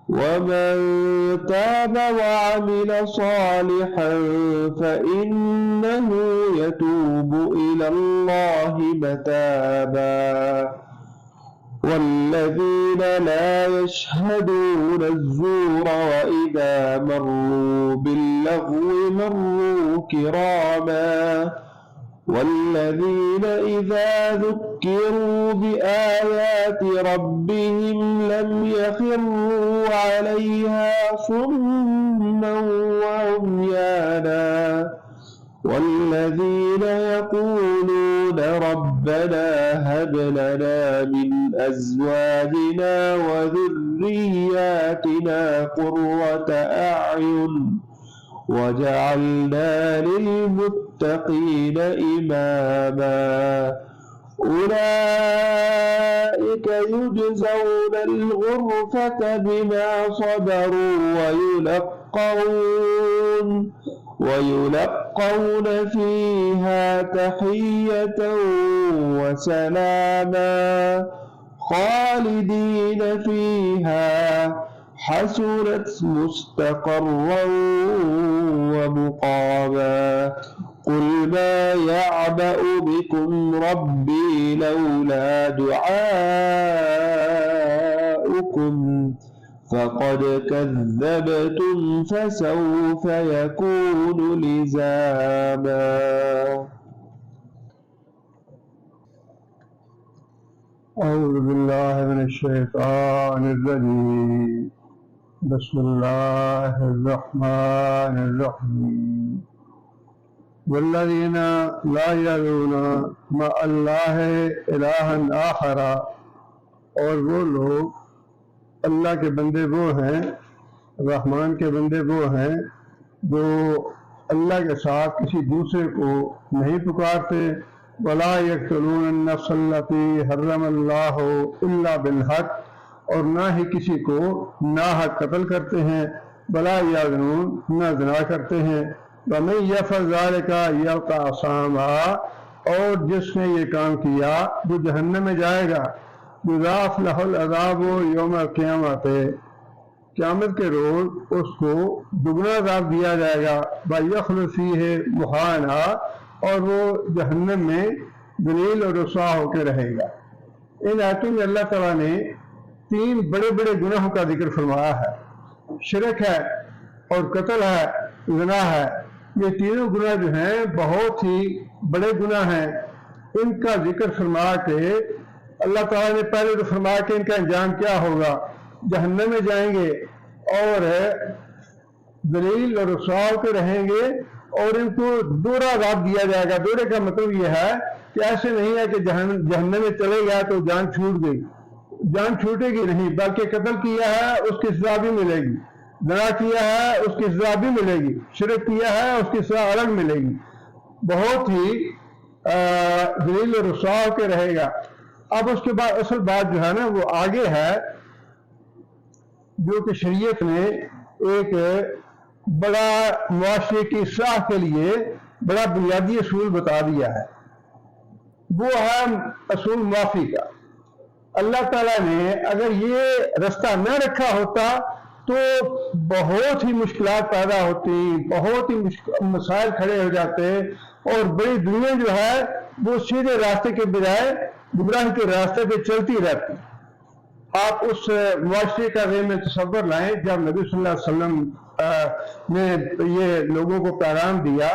ومن تاب وعمل صالحا فإنه يتوب إلى الله متابا والذين لا يشهدون الزور وإذا مروا باللغو مروا كراما والذين إذا ذكروا بآيات ربهم لم يخروا عليها صما وعميانا والذين يقولون ربنا هب لنا من أزواجنا وذرياتنا قرة أعين وجعلنا للمتقين إماما أولئك يجزون الغرفة بما صبروا ويلقون فيها تحية وسلاما خالدين فيها حسنت مستقرا ومقاما قل ما يعبأ بكم ربي لولا دعاؤكم فقد كذبتم فسوف يكون لزاما. أعوذ بالله من الشيطان الرجيم. بسم الله الرحمن الرحيم. والذين لا يدعون مع الله إلها آخر، اور وہ لوگ اللہ کے بندے وہ ہیں، رحمان کے بندے وہ ہیں جو اللہ کے ساتھ کسی دوسرے کو نہیں پکارتے. ولا یقتلون النفس التي حرم اللہ الا بالحق، اور نہ ہی کسی کو ناحق قتل کرتے ہیں. ولا یزنون، نہ زنا کرتے ہیں. ومن یفعل ذلک یلقى عصاما، اور جس نے یہ کام کیا وہ جہنم میں جائے گا. یضاعف له العذاب یوم القیامت، قیامت کے روز اس کو دگنا عذاب دیا جائے گا. وَيَخْلُدْ فِيهِ مُهَانًا، اور وہ جہنم میں ذلیل اور رسوا ہو کے رہے گا. ان آیتوں میں اللہ تعالیٰ نے 3 بڑے بڑے گناہوں کا ذکر فرمایا ہے. شرک ہے اور قتل ہے، زنا ہے. یہ تینوں گناہ جو ہیں بہت ہی بڑے گناہ ہیں. ان کا ذکر فرما کے اللہ تعالیٰ نے پہلے تو فرمایا کہ ان کا انجام کیا ہوگا، جہنم میں جائیں گے اور ذلیل اور رسوا ہو کے رہیں گے، اور ان کو دوہرا عذاب دیا جائے گا. دوہرے کا مطلب یہ ہے کہ ایسے نہیں ہے کہ جہنم میں چلے گیا تو جان چھوٹ گئی. جان چھوٹے گی نہیں، بلکہ قتل کیا ہے اس کی سزا بھی ملے گی، زنا کیا ہے اس کی سزا بھی ملے گی، شرک کیا ہے اس کی سزا الگ ملے گی. بہت ہی ذلیل اور رسوا ہو کے رہے گا. اب اس کے بعد اصل بات جو ہے نا وہ آگے ہے، جو کہ شریعت نے ایک بڑا معاشرے کی اصلاح کے لیے بڑا بنیادی اصول بتا دیا ہے. وہ ہے اصول معافی کا. اللہ تعالیٰ نے اگر یہ رستہ نہ رکھا ہوتا تو بہت ہی مشکلات پیدا ہوتی، بہت ہی مسائل کھڑے ہو جاتے، اور بڑی دنیا جو ہے وہ سیدھے راستے کے بجائے گمراہی کے راستے پہ چلتی رہتی. آپ اس معاشرے کا ذہن میں تصور لائیں جب نبی صلی اللہ علیہ وسلم نے یہ لوگوں کو پیغام دیا.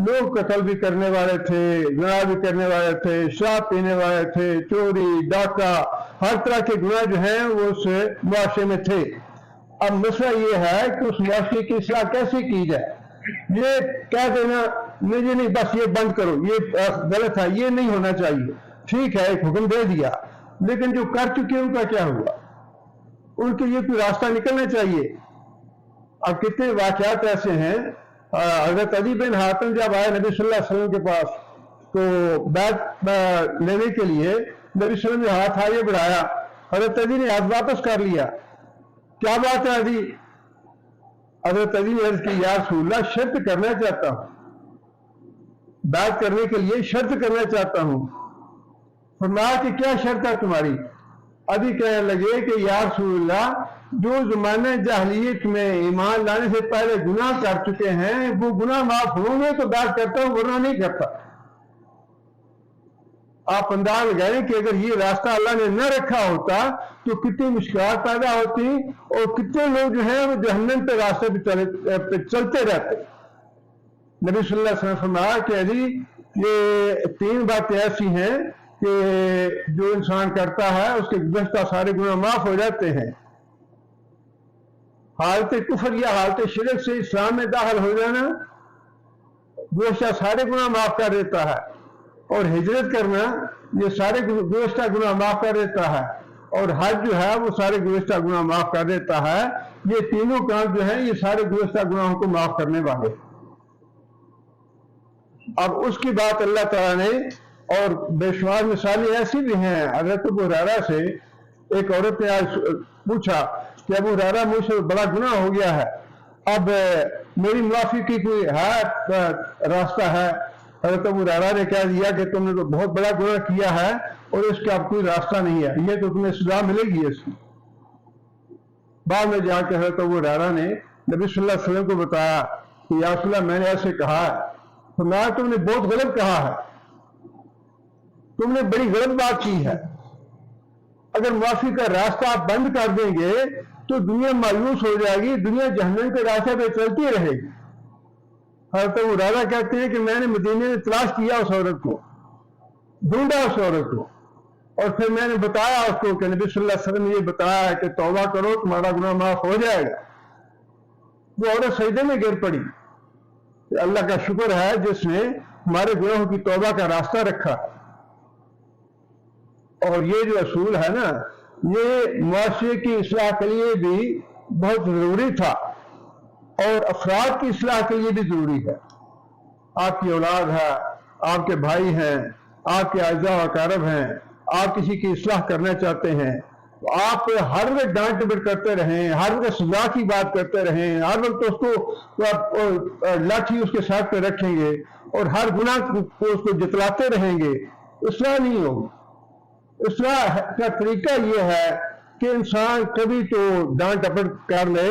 لوگ قتل بھی کرنے والے تھے، زنا بھی کرنے والے تھے، شراب پینے والے تھے، چوری ڈاکہ ہر طرح کے گناہ جو ہیں وہ اس معاشرے میں تھے. اب مسئلہ یہ ہے کہ اس معاشرے کی اصلاح کیسے کی جائے. یہ کہہ دینا مجھے نہیں بس یہ بند کرو، یہ غلط ہے، یہ نہیں ہونا چاہیے. ٹھیک ہے ایک حکم دے دیا، لیکن جو کر چکے ان کا کیا ہوا؟ ان کے لیے کوئی راستہ نکلنا چاہیے. اب کتنے واقعات ایسے ہیں. حضرت عدی بن حاتم جب آئے نبی صلی اللہ علیہ وسلم کے پاس تو بیعت لینے کے لیے نبی صلی اللہ علیہ وسلم نے ہاتھ آگے بڑھایا، حضرت عدی نے ہاتھ واپس کر لیا. کیا بات ہے عدی؟ حضرت عدی نے عرض کی یا رسول اللہ شرط کرنا چاہتا ہوں، بیعت کرنے کے لیے شرط کرنا چاہتا ہوں. فرمایا کہ کیا شرط ہے تمہاری؟ عدی کہنے لگے کہ یا رسول اللہ جو زمانہ جاہلیت میں ایمان لانے سے پہلے گناہ کر چکے ہیں وہ گناہ معاف ہوں گے تو بات کرتا ہوں، ورنہ نہیں کرتا۔ آپ انداز لگائیں کہ اگر یہ راستہ اللہ نے نہ رکھا ہوتا تو کتنی مشکلات پیدا ہوتی اور کتنے لوگ جو ہیں وہ جہنم پہ راستے پہ چلتے رہتے۔ نبی صلی اللہ علیہ وسلم فرمایا کہ علی یہ 3 باتیں ایسی ہیں کہ جو انسان کرتا ہے اس کے گزشتہ سارے گناہ معاف ہو جاتے ہیں۔ حالت کفر یا حالت شرک سے اسلام میں داخل ہو جانا گزشتہ سارے گناہ معاف کر دیتا ہے، اور ہجرت کرنا یہ سارے گزشتہ گناہ معاف کر دیتا ہے، اور حج جو ہے وہ سارے گزشتہ گناہ معاف کر دیتا ہے۔ یہ تینوں کام جو ہیں یہ سارے گزشتہ گناہوں کو معاف کرنے والے۔ اب اس کی بات اللہ تعالیٰ نے، اور بے شمار مثالیں ایسی بھی ہیں۔ حضرت ابو ہریرہ سے ایک عورت نے آج پوچھا کہ ابو ہریرہ مجھ سے بڑا گناہ ہو گیا ہے، اب میری معافی کی کوئی ہے راستہ ہے؟ حضرت ابو ہریرہ نے کہہ دیا کہ تم نے تو بہت بڑا گناہ کیا ہے اور اس کا اب کوئی راستہ نہیں ہے، یہ تو تمہیں سزا ملے گی اس کی۔ بعد میں جا کے حضرت ابو ہریرہ نے نبی صلی اللہ علیہ وسلم کو بتایا کہ یا رسول اللہ میں نے ایسے کہا ہے۔ فرمایا تم نے بہت غلط کہا ہے، تم نے بڑی غلط بات کی ہے۔ اگر معافی کا راستہ آپ بند کر دیں گے تو دنیا مایوس ہو جائے گی، دنیا جہنم کے راستے پہ چلتی رہے گی۔ حضرت ابو ہریرہ کہتے ہیں کہ میں نے مدینے میں تلاش کیا اس عورت کو، ڈھونڈا اس عورت کو، اور پھر میں نے بتایا اس کو کہ نبی صلی اللہ علیہ وسلم نے یہ بتایا ہے کہ توبہ کرو تمہارا گناہ معاف ہو جائے گا۔ وہ عورت سجدے میں گر پڑی کہ اللہ کا شکر ہے جس نے ہمارے گناہوں کی توبہ کا راستہ رکھا۔ اور یہ جو اصول ہے نا یہ معاشرے کی اصلاح کے لیے بھی بہت ضروری تھا، اور افراد کی اصلاح کے لیے بھی ضروری ہے۔ آپ کی اولاد ہے، آپ کے بھائی ہیں، آپ کے اعزاء و اقارب ہیں، آپ کسی کی اصلاح کرنا چاہتے ہیں تو آپ ہر وقت ڈانٹ ڈپٹ کرتے رہیں، ہر وقت سزا کی بات کرتے رہیں، ہر وقت اس کو لاٹھی اس کے ساتھ پہ رکھیں گے اور ہر گناہ کو اس کو جتلاتے رہیں گے، اصلاح نہیں ہوگی۔ اصلاح کا طریقہ یہ ہے کہ انسان کبھی تو ڈانٹ ڈپٹ کر لے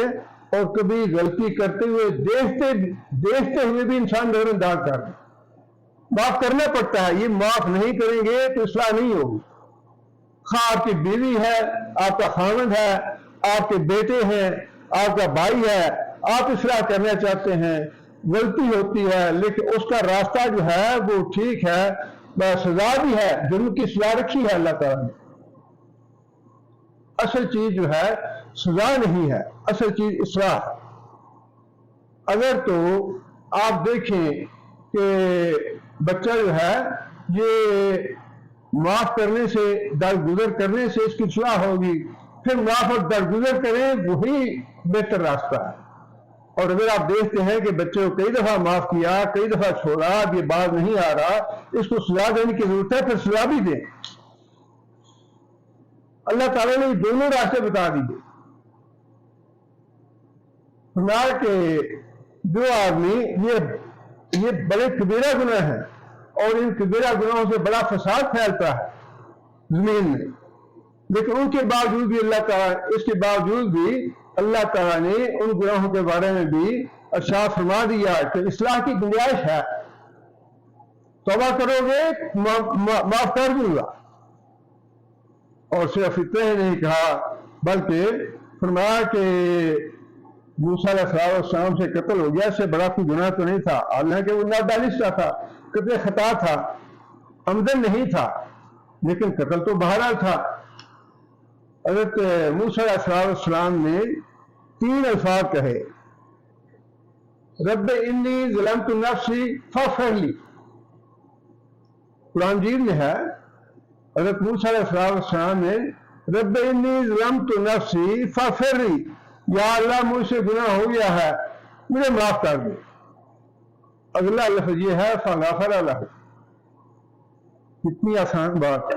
اور کبھی غلطی کرتے ہوئے دیکھتے ہوئے بھی انسان دور انداز کر لے۔ معاف کرنا پڑتا ہے، یہ معاف نہیں کریں گے تو اصلاح نہیں ہوگی۔ خواہ آپ کی بیوی ہے، آپ کا خاوند ہے، آپ کے بیٹے ہیں، آپ کا بھائی ہے، آپ اصلاح کرنا چاہتے ہیں، غلطی ہوتی ہے لیکن اس کا راستہ جو ہے وہ ٹھیک ہے، سزا بھی ہے، جرم کی سزا رکھی ہے اللہ تعالیٰ نے۔ اصل چیز جو ہے سزا نہیں ہے، اصل چیز اصلاح ہے۔ اگر تو آپ دیکھیں کہ بچہ جو ہے یہ معاف کرنے سے درگزر کرنے سے اس کی اصلاح ہوگی، پھر معاف اور درگزر کریں وہی بہتر راستہ ہے۔ اور اگر آپ دیکھتے ہیں کہ بچے کو کئی دفعہ معاف کیا، کئی دفعہ چھوڑا، اب یہ باز نہیں آ رہا، اس کو سزا دینے کی ضرورت ہے، پھر سزا بھی دیں۔ اللہ تعالیٰ نے دونوں راستے بتا دیے۔ فرمایا کہ جو آدمی یہ بڑے کبیرہ گناہ ہیں اور ان کبیرہ گناہوں سے بڑا فساد پھیلتا ہے زمین میں، لیکن ان کے باوجود بھی اس کے باوجود بھی اللہ تعالیٰ نے ان گناہوں کے بارے میں بھی ارشاد فرما دیا کہ اصلاح کی گنجائش ہے، توبہ کرو گے معاف کر دوں گا۔ اور صرف اتنا ہی نہیں کہا بلکہ فرمایا کہ موسیٰ علیہ السلام سے قتل ہو گیا، اس سے بڑا کوئی گناہ تو نہیں تھا، حالانکہ وہ نادانستہ تھا، قتل خطا تھا، عمدن نہیں تھا، لیکن قتل تو بہرحال تھا۔ حضرت موسیٰ علیہ السلام نے 3 الفاظ کہے، رب انی ظلمت نفسی فاغفر لی۔ قرآن مجید میں ہے حضرت موسیٰ علیہ السلام نے رب انی ظلمت نفسی فاغفر لی، یا اللہ مجھ سے گناہ ہو گیا ہے مجھے معاف کر دے۔ اگلا لفظ یہ ہے فغفر لہ۔ کتنی آسان بات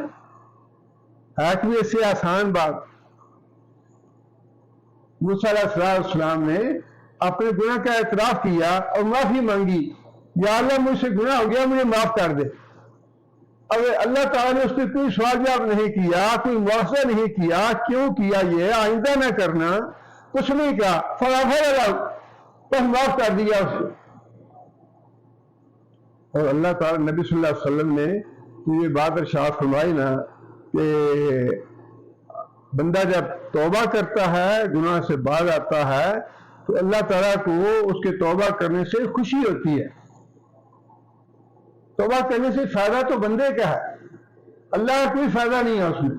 ہے کہ اس سے آسان بات۔ موسیٰ علیہ السلام نے اپنے گناہ کا اعتراف کیا اور معافی مانگی، یا اللہ مجھ سے گناہ ہو گیا مجھے معاف کر دے۔ اب اللہ تعالیٰ نے اس پہ کوئی سوال جواب نہیں کیا، کوئی مواخذہ نہیں کیا، کیوں کیا یہ، آئندہ نہ کرنا، کچھ نہیں کہا، فغفر بس معاف کر دیا اس کو۔ اور اللہ تعالیٰ نبی صلی اللہ علیہ وسلم نے یہ بات ارشاد فرمائی نا کہ بندہ جب توبہ کرتا ہے، گناہ سے باز آتا ہے، تو اللہ تعالیٰ کو اس کے توبہ کرنے سے خوشی ہوتی ہے۔ توبہ کرنے سے فائدہ تو بندے کا ہے، اللہ کا کوئی فائدہ نہیں ہے اس میں،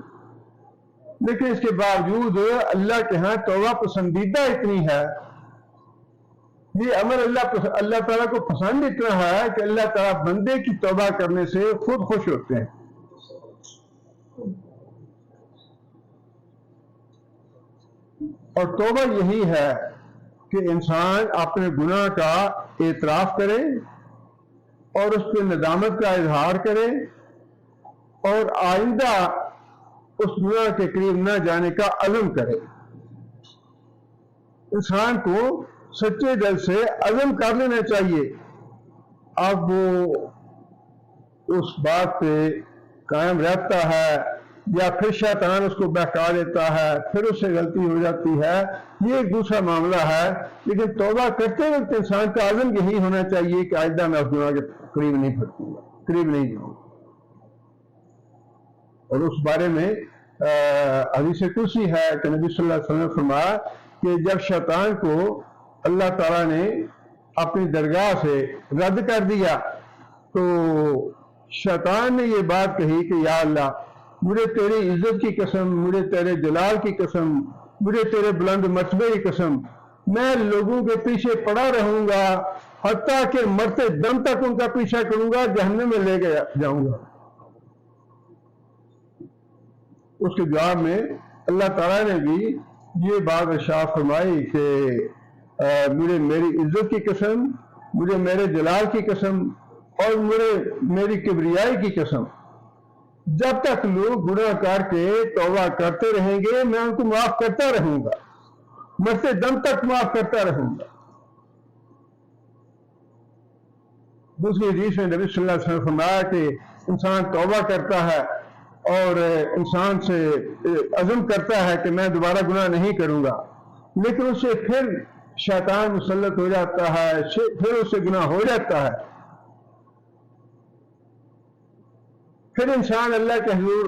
لیکن اس کے باوجود اللہ کے ہاں توبہ پسندیدہ اتنی ہے، یہ عمل اللہ تعالیٰ کو پسند اتنا ہے کہ اللہ تعالیٰ بندے کی توبہ کرنے سے خود خوش ہوتے ہیں۔ اور توبہ یہی ہے کہ انسان اپنے گناہ کا اعتراف کرے اور اس پہ ندامت کا اظہار کرے اور آئندہ اس گناہ کے قریب نہ جانے کا عزم کرے۔ انسان کو سچے دل سے عزم کر لینا چاہیے، اب وہ اس بات پہ قائم رہتا ہے یا پھر شیطان اس کو بہکا دیتا ہے، پھر اس سے غلطی ہو جاتی ہے، یہ ایک دوسرا معاملہ ہے، لیکن توبہ کرتے وقت انسان کا عزم یہی ہونا چاہیے کہ آئندہ میں اس گناہ کے قریب نہیں پھٹوں گا، قریب نہیں جاؤں۔ اور اس بارے میں حدیث قدسی ہے کہ نبی صلی اللہ علیہ وسلم نے فرمایا کہ جب شیطان کو اللہ تعالیٰ نے اپنی درگاہ سے رد کر دیا تو شیطان نے یہ بات کہی کہ یا اللہ، مجھے تیری عزت کی قسم، مجھے تیرے جلال کی قسم، مجھے تیرے بلند مرتبے کی قسم، میں لوگوں کے پیچھے پڑا رہوں گا حتیٰ کہ مرتے دم تک ان کا پیچھا کروں گا، جہنم میں لے کے جاؤں گا۔ اس کے جواب میں اللہ تعالیٰ نے بھی یہ بات ارشاد فرمائی کہ مجھے میری عزت کی قسم، مجھے میرے جلال کی قسم اور میری کبریائی کی قسم، جب تک لوگ گناہ کر کے توبہ کرتے رہیں گے میں ان کو معاف کرتا رہوں گا، مرتے دم تک معاف کرتا رہوں گا۔ دوسری حدیث میں نبی صلی اللہ علیہ وسلم فرمایا کہ انسان توبہ کرتا ہے اور انسان سے عزم کرتا ہے کہ میں دوبارہ گناہ نہیں کروں گا، لیکن اس سے پھر شیطان مسلط ہو جاتا ہے، پھر اس سے گناہ ہو جاتا ہے، پھر انسان اللہ کے حضور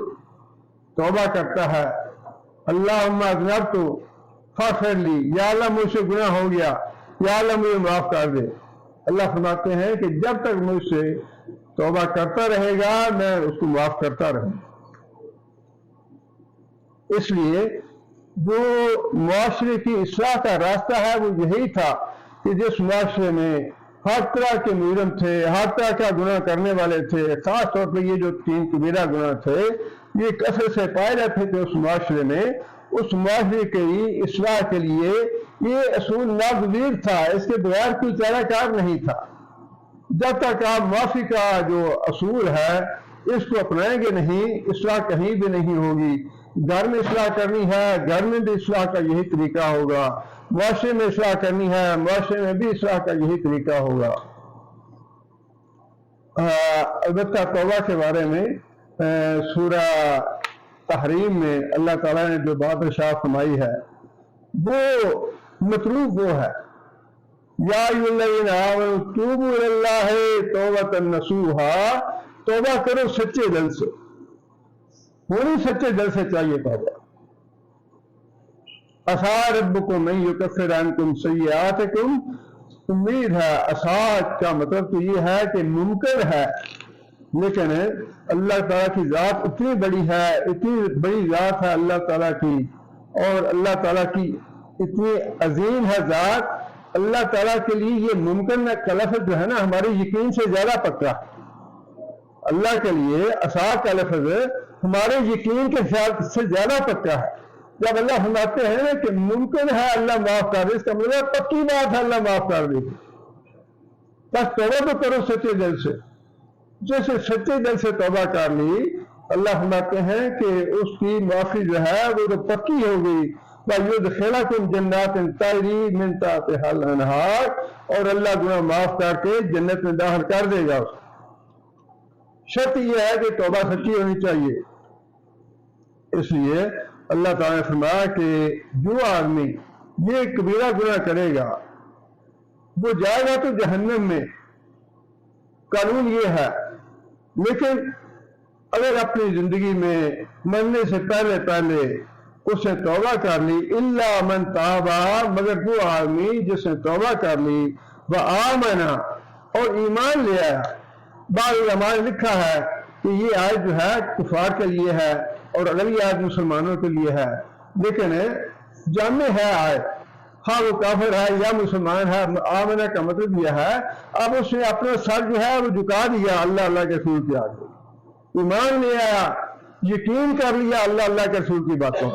توبہ کرتا ہے، اللہم اذنبت فاغفر لی، یا اللہ مجھ سے گناہ ہو گیا، یا اللہ مجھے معاف کر دے۔ اللہ فرماتے ہیں کہ جب تک مجھ سے توبہ کرتا رہے گا میں اس کو معاف کرتا رہوں۔ اس لیے جو معاشرے کی اصلاح کا راستہ ہے وہ یہی تھا کہ جس معاشرے میں ہر طرح کے مجرم تھے، ہر طرح کا گناہ کرنے والے تھے، خاص طور پہ یہ جو 3 کبیرہ گناہ تھے یہ کثرت سے پائے جاتے تھے اس معاشرے میں، اس معاشرے کی اصلاح کے لیے یہ اصول ناگزیر تھا، اس کے بغیر کوئی چارہ کار نہیں تھا۔ جب تک آپ معافی کا جو اصول ہے اس کو اپنائیں گے نہیں، اصلاح کہیں بھی نہیں ہوگی۔ گھر میں اصلاح کرنی ہے، گھر میں بھی اصلاح کا یہی طریقہ ہوگا، معاشرے میں اصلاح کرنی ہے، معاشرے میں بھی اصلاح کا یہی طریقہ ہوگا۔ البتہ توبہ کے بارے میں سورہ تحریم میں اللہ تعالیٰ نے جو بات ارشاد فرمائی ہے وہ مطلوب وہ ہے، یا ایھا الذین آمنوا توبوا الی اللہ توبۃ نصوحا، توبہ کرو سچے دل سے، پوری سچے دل سے چاہیے توبہ۔ عسیٰ ربکم ان یکفر عنکم سیئاتکم، امید ہے، عسیٰ کا مطلب تو یہ ہے کہ ممکن ہے، لیکن اللہ تعالیٰ کی ذات اتنی بڑی ہے، اتنی بڑی ذات ہے اللہ تعالیٰ کی، اور اللہ تعالیٰ کی اتنی عظیم ہے ذات، اللہ تعالیٰ کے لیے یہ ممکن کا لفظ جو ہے نا ہمارے یقین سے زیادہ پکا ہے۔ اللہ کے لیے عسیٰ کا لفظ ہمارے یقین کے سے زیادہ پکا ہے۔ جب اللہ فرماتے ہیں کہ ممکن ہے اللہ معاف کر دے، اس کا مطلب پکی بات ہے اللہ معاف کر دے، بس توبہ تو کرو سچے دل سے۔ جیسے سچے دل سے توبہ کر لی، اللہ فرماتے ہیں کہ اس کی معافی جو ہے وہ تو پکی ہو گئی، وَيُدْخِلَكُمْ جَنَّاتٍ تَجْرِی مِن تَحْتِہَا الْأَنْہَارُ، اور اللہ گناہ معاف کر کے جنت میں داخل کر دے گا۔ شرط یہ ہے کہ توبہ سچی ہونی چاہیے۔ اس لیے اللہ تعالیٰ نے فرمایا کہ جو آدمی یہ کبیرہ گناہ کرے گا وہ جائے گا تو جہنم میں، قانون یہ ہے۔ لیکن اگر اپنی زندگی میں مرنے سے پہلے اس نے توبہ کر لی، الا من تابا، مگر وہ آدمی جس نے توبہ کر لی، وہ آمنا، اور ایمان لے آیا۔ بعض علماء نے لکھا ہے کہ یہ آیت جو ہے کفار کے لیے ہے اور اگلی آیت مسلمانوں کے لیے ہے، لیکن جامع ہے آیت، ہاں وہ کافر ہے یا مسلمان ہے، آمنہ کا مطلب یہ ہے اب اس نے اپنا سر جو ہے وہ جھکا دیا اللہ کے رسول کے آگے، ایمان لے آیا، یقین کر لیا اللہ کے رسول کی باتوں،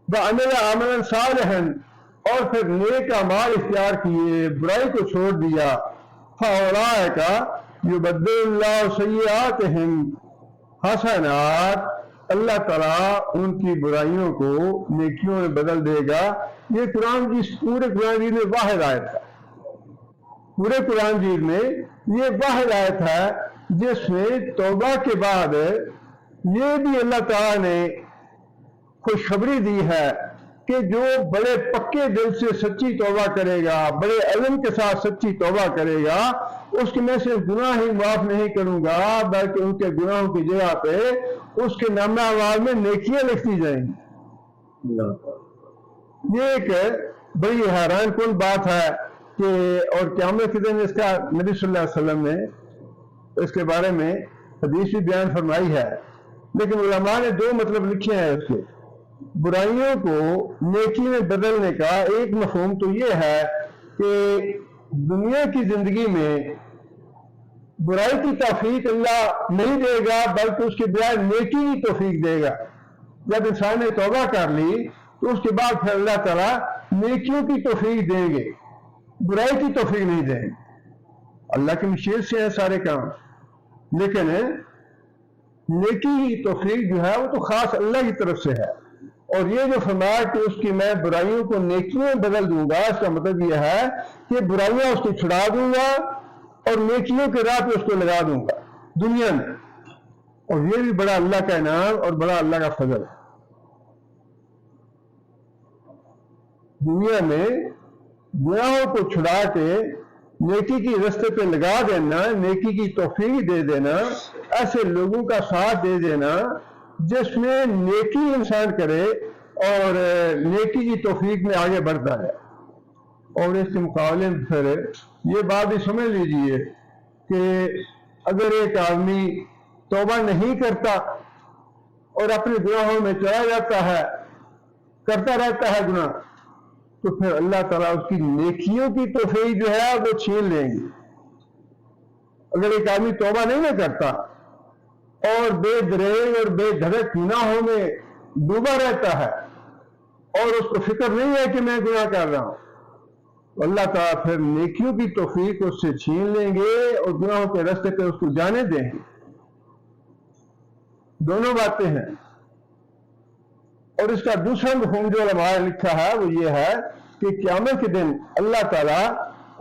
وَعَمِلَ عَمَلًا صَالِحًا، اور پھر نیک اعمال اختیار کیے، برائی کو چھوڑ دیا، فَأُولَٰئِکَ يُبَدِّلُ اللَّهُ سَیِّئَاتِهِمْ حَسَنَاتٍ، اللہ تعالیٰ ان کی برائیوں کو نیکیوں میں بدل دے گا۔ یہ قرآن کی پورے قرآن جیت میں واحد آیت ہے، پورے قرآن جیت میں یہ واحد آیت ہے جس میں توبہ کے بعد یہ بھی اللہ تعالیٰ نے خوشخبری دی ہے کہ جو بڑے پکے دل سے سچی توبہ کرے گا، بڑے عزم کے ساتھ سچی توبہ کرے گا، اس کے میں سے گناہ ہی معاف نہیں کروں گا بلکہ ان کے گناہوں کی جگہ پہ اس کے نامہ اعمال میں نیکیاں لکھی جائیں گی۔ یہ ایک بڑی حیران کن بات ہے کہ اور قیامت کے دن اس کا نبی صلی اللہ علیہ وسلم نے اس کے بارے میں حدیث بھی بیان فرمائی ہے، لیکن علماء نے دو مطلب لکھے ہیں اس کے۔ برائیوں کو نیکی میں بدلنے کا ایک مفہوم تو یہ ہے کہ دنیا کی زندگی میں برائی کی توفیق اللہ نہیں دے گا بلکہ اس کے بجائے نیکی کی توفیق دے گا۔ جب انسان نے توبہ کر لی تو اس کے بعد پھر اللہ تعالیٰ نیکیوں کی توفیق دیں گے، برائی کی توفیق نہیں دیں گے۔ اللہ کی مشیت سے ہے سارے کام، لیکن نیکی کی توفیق جو ہے وہ تو خاص اللہ کی طرف سے ہے۔ اور یہ جو فرمایا کہ اس کی میں برائیوں کو نیکیوں میں بدل دوں گا، اس کا مطلب یہ ہے کہ برائیاں اس کو چھڑا دوں گا اور نیکیوں کے راہ پہ اس کو لگا دوں گا دنیا میں، اور یہ بھی بڑا اللہ کا انعام اور بڑا اللہ کا فضل ہے۔ دنیا میں گناہوں کو چھڑا کے نیکی کی رستے پہ لگا دینا، نیکی کی توفیق دے دینا، ایسے لوگوں کا ساتھ دے دینا جس میں نیکی انسان کرے اور نیکی کی توفیق میں آگے بڑھتا ہے۔ اور اس کے مقابلے میں پھر یہ بات بھی سمجھ لیجئے کہ اگر ایک آدمی توبہ نہیں کرتا اور اپنے گناہوں میں چلا جاتا ہے، کرتا رہتا ہے گناہ، تو پھر اللہ تعالیٰ اس کی نیکیوں کی توفیق جو ہے وہ چھین لیں گے۔ اگر ایک آدمی توبہ نہیں نہ کرتا اور بے دریغ اور بے دھڑک گناہوں میں ڈوبا رہتا ہے اور اس کو فکر نہیں ہے کہ میں گناہ کر رہا ہوں، تو اللہ تعالیٰ پھر نیکیوں کی توفیق اس سے چھین لیں گے اور گناہوں کے راستے پہ اس کو جانے دیں گے۔ دونوں باتیں ہیں۔ اور اس کا دوسرا مفہوم جو علماء نے لکھا ہے وہ یہ ہے کہ قیامت کے دن اللہ تعالیٰ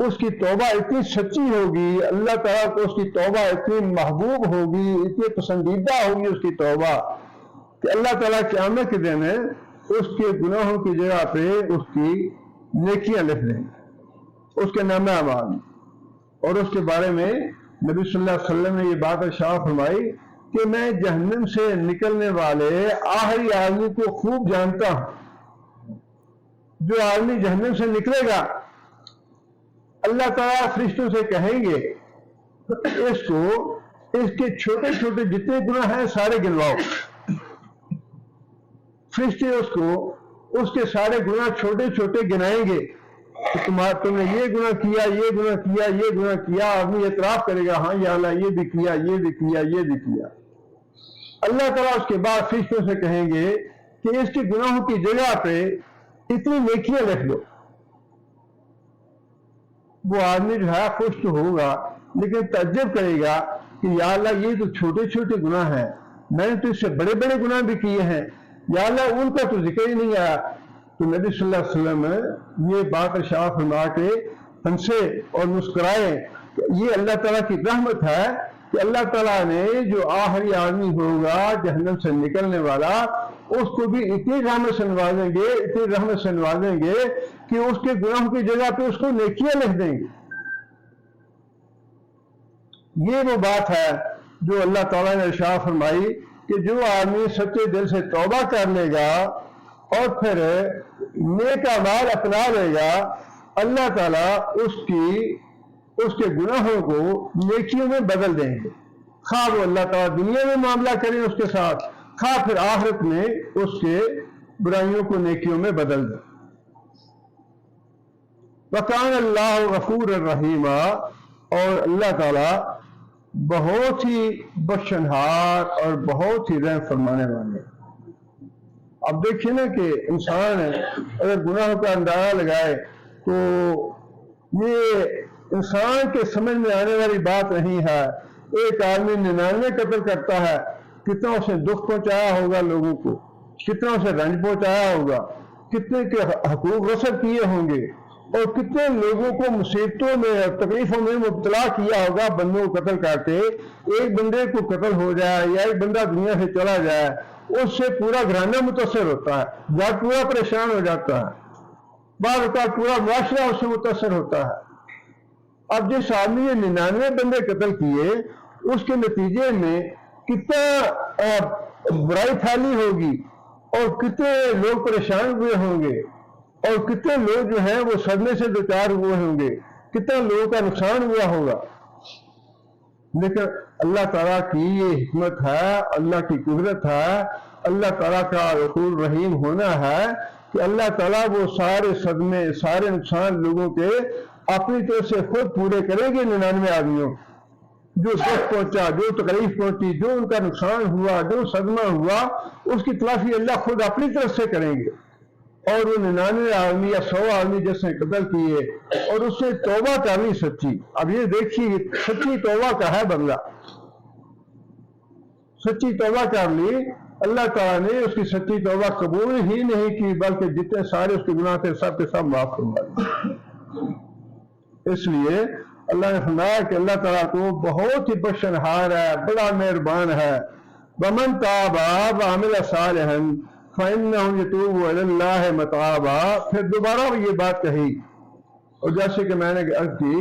اس کی توبہ اتنی سچی ہوگی، اللہ تعالیٰ کو اس کی توبہ اتنی محبوب ہوگی، اتنی پسندیدہ ہوگی اس کی توبہ کہ اللہ تعالیٰ قیامت کے دن اس کے گناہوں کی جگہ پہ اس کی نیکیاں لکھ دیں گے، اس کے نامہ اعمال۔ اور اس کے بارے میں نبی صلی اللہ علیہ وسلم نے یہ بات ارشاد فرمائی کہ میں جہنم سے نکلنے والے آخری آدمی کو خوب جانتا ہوں۔ جو آدمی جہنم سے نکلے گا اللہ تعالیٰ فرشتوں سے کہیں گے اس کو اس کے چھوٹے چھوٹے جتنے گناہ ہیں سارے گنواؤ۔ فرشتے اس کے سارے گناہ چھوٹے چھوٹے گنائیں گے کہ تم نے یہ گناہ کیا، یہ گناہ کیا، یہ گناہ کیا۔ آدمی اعتراف کرے گا ہاں یا اللہ یہ بھی کیا، یہ بھی کیا، یہ بھی کیا۔ اللہ تعالیٰ اس کے بعد فرشتوں سے کہیں گے کہ اس کے گناہوں کی جگہ پہ اتنی نیکیاں لکھ دو۔ وہ آدمی جو ہے خوش تو ہوگا لیکن تعجب کرے گا کہ یا اللہ یہ تو چھوٹے چھوٹے گناہ ہیں، میں نے تو اس سے بڑے بڑے گناہ بھی کیے ہیں، یا اللہ ان کا تو ذکر ہی نہیں آیا۔ تو نبی صلی اللہ علیہ وسلم یہ بات ارشاد فرما کے ہنسے اور مسکرائے کہ یہ اللہ تعالیٰ کی رحمت ہے کہ اللہ تعالیٰ نے جو آخری آدمی ہوگا جہنم سے نکلنے والا، اس کو بھی اتنی رحمت سے نوازیں گے، اتنی رحمت سے نوازیں گے کہ اس کے گناہوں کی جگہ پہ اس کو نیکیاں لکھ دیں گے۔ یہ وہ بات ہے جو اللہ تعالیٰ نے ارشاد فرمائی کہ جو آدمی سچے دل سے توبہ کر لے گا اور پھر نیک اعمال اپنا لے گا، اللہ تعالیٰ اس کے گناہوں کو نیکیوں میں بدل دیں گے، خواہ وہ اللہ تعالیٰ دنیا میں معاملہ کریں اس کے ساتھ، خواہ پھر آخرت میں اس کے برائیوں کو نیکیوں میں بدل دیں۔ وَكَانَ اللَّهُ غَفُورًا رَحِيمًا، اور اللہ تعالیٰ بہت ہی بخشنہار اور بہت ہی رحم فرمانے والے۔ اب دیکھیں نا کہ انسان اگر گناہوں کا اندازہ لگائے تو یہ انسان کے سمجھ میں آنے والی بات نہیں ہے۔ ایک آدمی 99 قتل کرتا ہے، کتنا اسے دکھ پہنچایا ہوگا لوگوں کو، کتنا اسے رنج پہنچایا ہوگا، کتنے کے حقوق غصب کیے ہوں گے، اور کتنے لوگوں کو مصیبتوں میں اور تکلیفوں میں مبتلا کیا ہوگا بندوں کو قتل کرتے۔ ایک بندے کو قتل ہو جائے یا ایک بندہ دنیا سے چلا جائے، اس سے پورا گھرانہ متاثر ہوتا ہے، یا پورا پریشان ہو جاتا ہے، بعض اوقات پورا معاشرہ اس سے متاثر ہوتا ہے۔ اب جس آدمی نے 99 بندے قتل کیے، اس کے نتیجے میں کتنا برائی پھیلی ہوگی، اور کتنے لوگ پریشان ہوئے ہوں گے، اور کتنے لوگ جو ہیں وہ صدمے سے دوچار ہوئے ہوں گے، کتنے لوگوں کا نقصان ہوا ہوگا۔ لیکن اللہ تعالیٰ کی یہ حکمت ہے، اللہ کی قدرت ہے، اللہ تعالیٰ کا غفور رحیم ہونا ہے کہ اللہ تعالیٰ وہ سارے صدمے، سارے نقصان لوگوں کے اپنی طرف سے خود پورے کریں گے۔ 99 آدمیوں جو دکھ پہنچا، جو تکلیف پہنچی، جو ان کا نقصان ہوا، جو صدمہ ہوا، اس کی تلافی اللہ خود اپنی طرف سے کریں گے۔ اور وہ 99 آدمی یا 100 آدمی جس نے قتل کیے اور اس سے توبہ کر لی سچی، اب یہ دیکھیے سچی توبہ کا ہے بدلہ، سچی توبہ کر لی، اللہ تعالیٰ نے اس کی سچی توبہ قبول ہی نہیں کی، بلکہ جتنے سارے اس کے گناہ تھے سب کے سب معاف کروا دیے۔ اس لیے اللہ نے فرمایا کہ اللہ تعالیٰ کو بہت ہی بخشنہار ہے، بڑا مہربان ہے۔ وَمَن تَابَ وَعَمِلَ صَالِحًا فَإِنَّهُ يَتُوبُ إِلَى اللَّهِ مَتَابًا، پھر دوبارہ یہ بات کہی، اور جیسے کہ میں نے عرض کی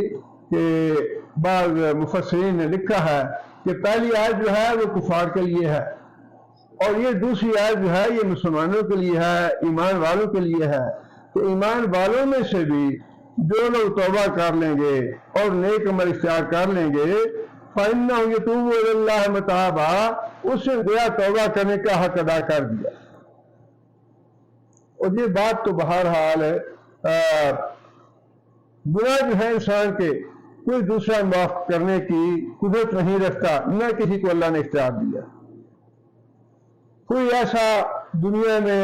کہ بعض مفسرین نے لکھا ہے کہ پہلی آیت جو ہے وہ کفار کے لیے ہے، اور یہ دوسری آیت جو ہے یہ مسلمانوں کے لیے ہے، ایمان والوں کے لیے ہے، کہ ایمان والوں میں سے بھی جو لوگ توبہ کر لیں گے اور نیک عمل اختیار کر لیں گے، فَإِنَّهُ يَتُوبُ إِلَى اللَّهِ مَتَابًا، اس سے گویا توبہ کرنے کا حق ادا کر دیا۔ اور یہ بات تو بہرحال گناہ جو ہے انسان کے کوئی دوسرا معاف کرنے کی قدرت نہیں رکھتا، نہ کسی کو اللہ نے اختیار دیا۔ کوئی ایسا دنیا میں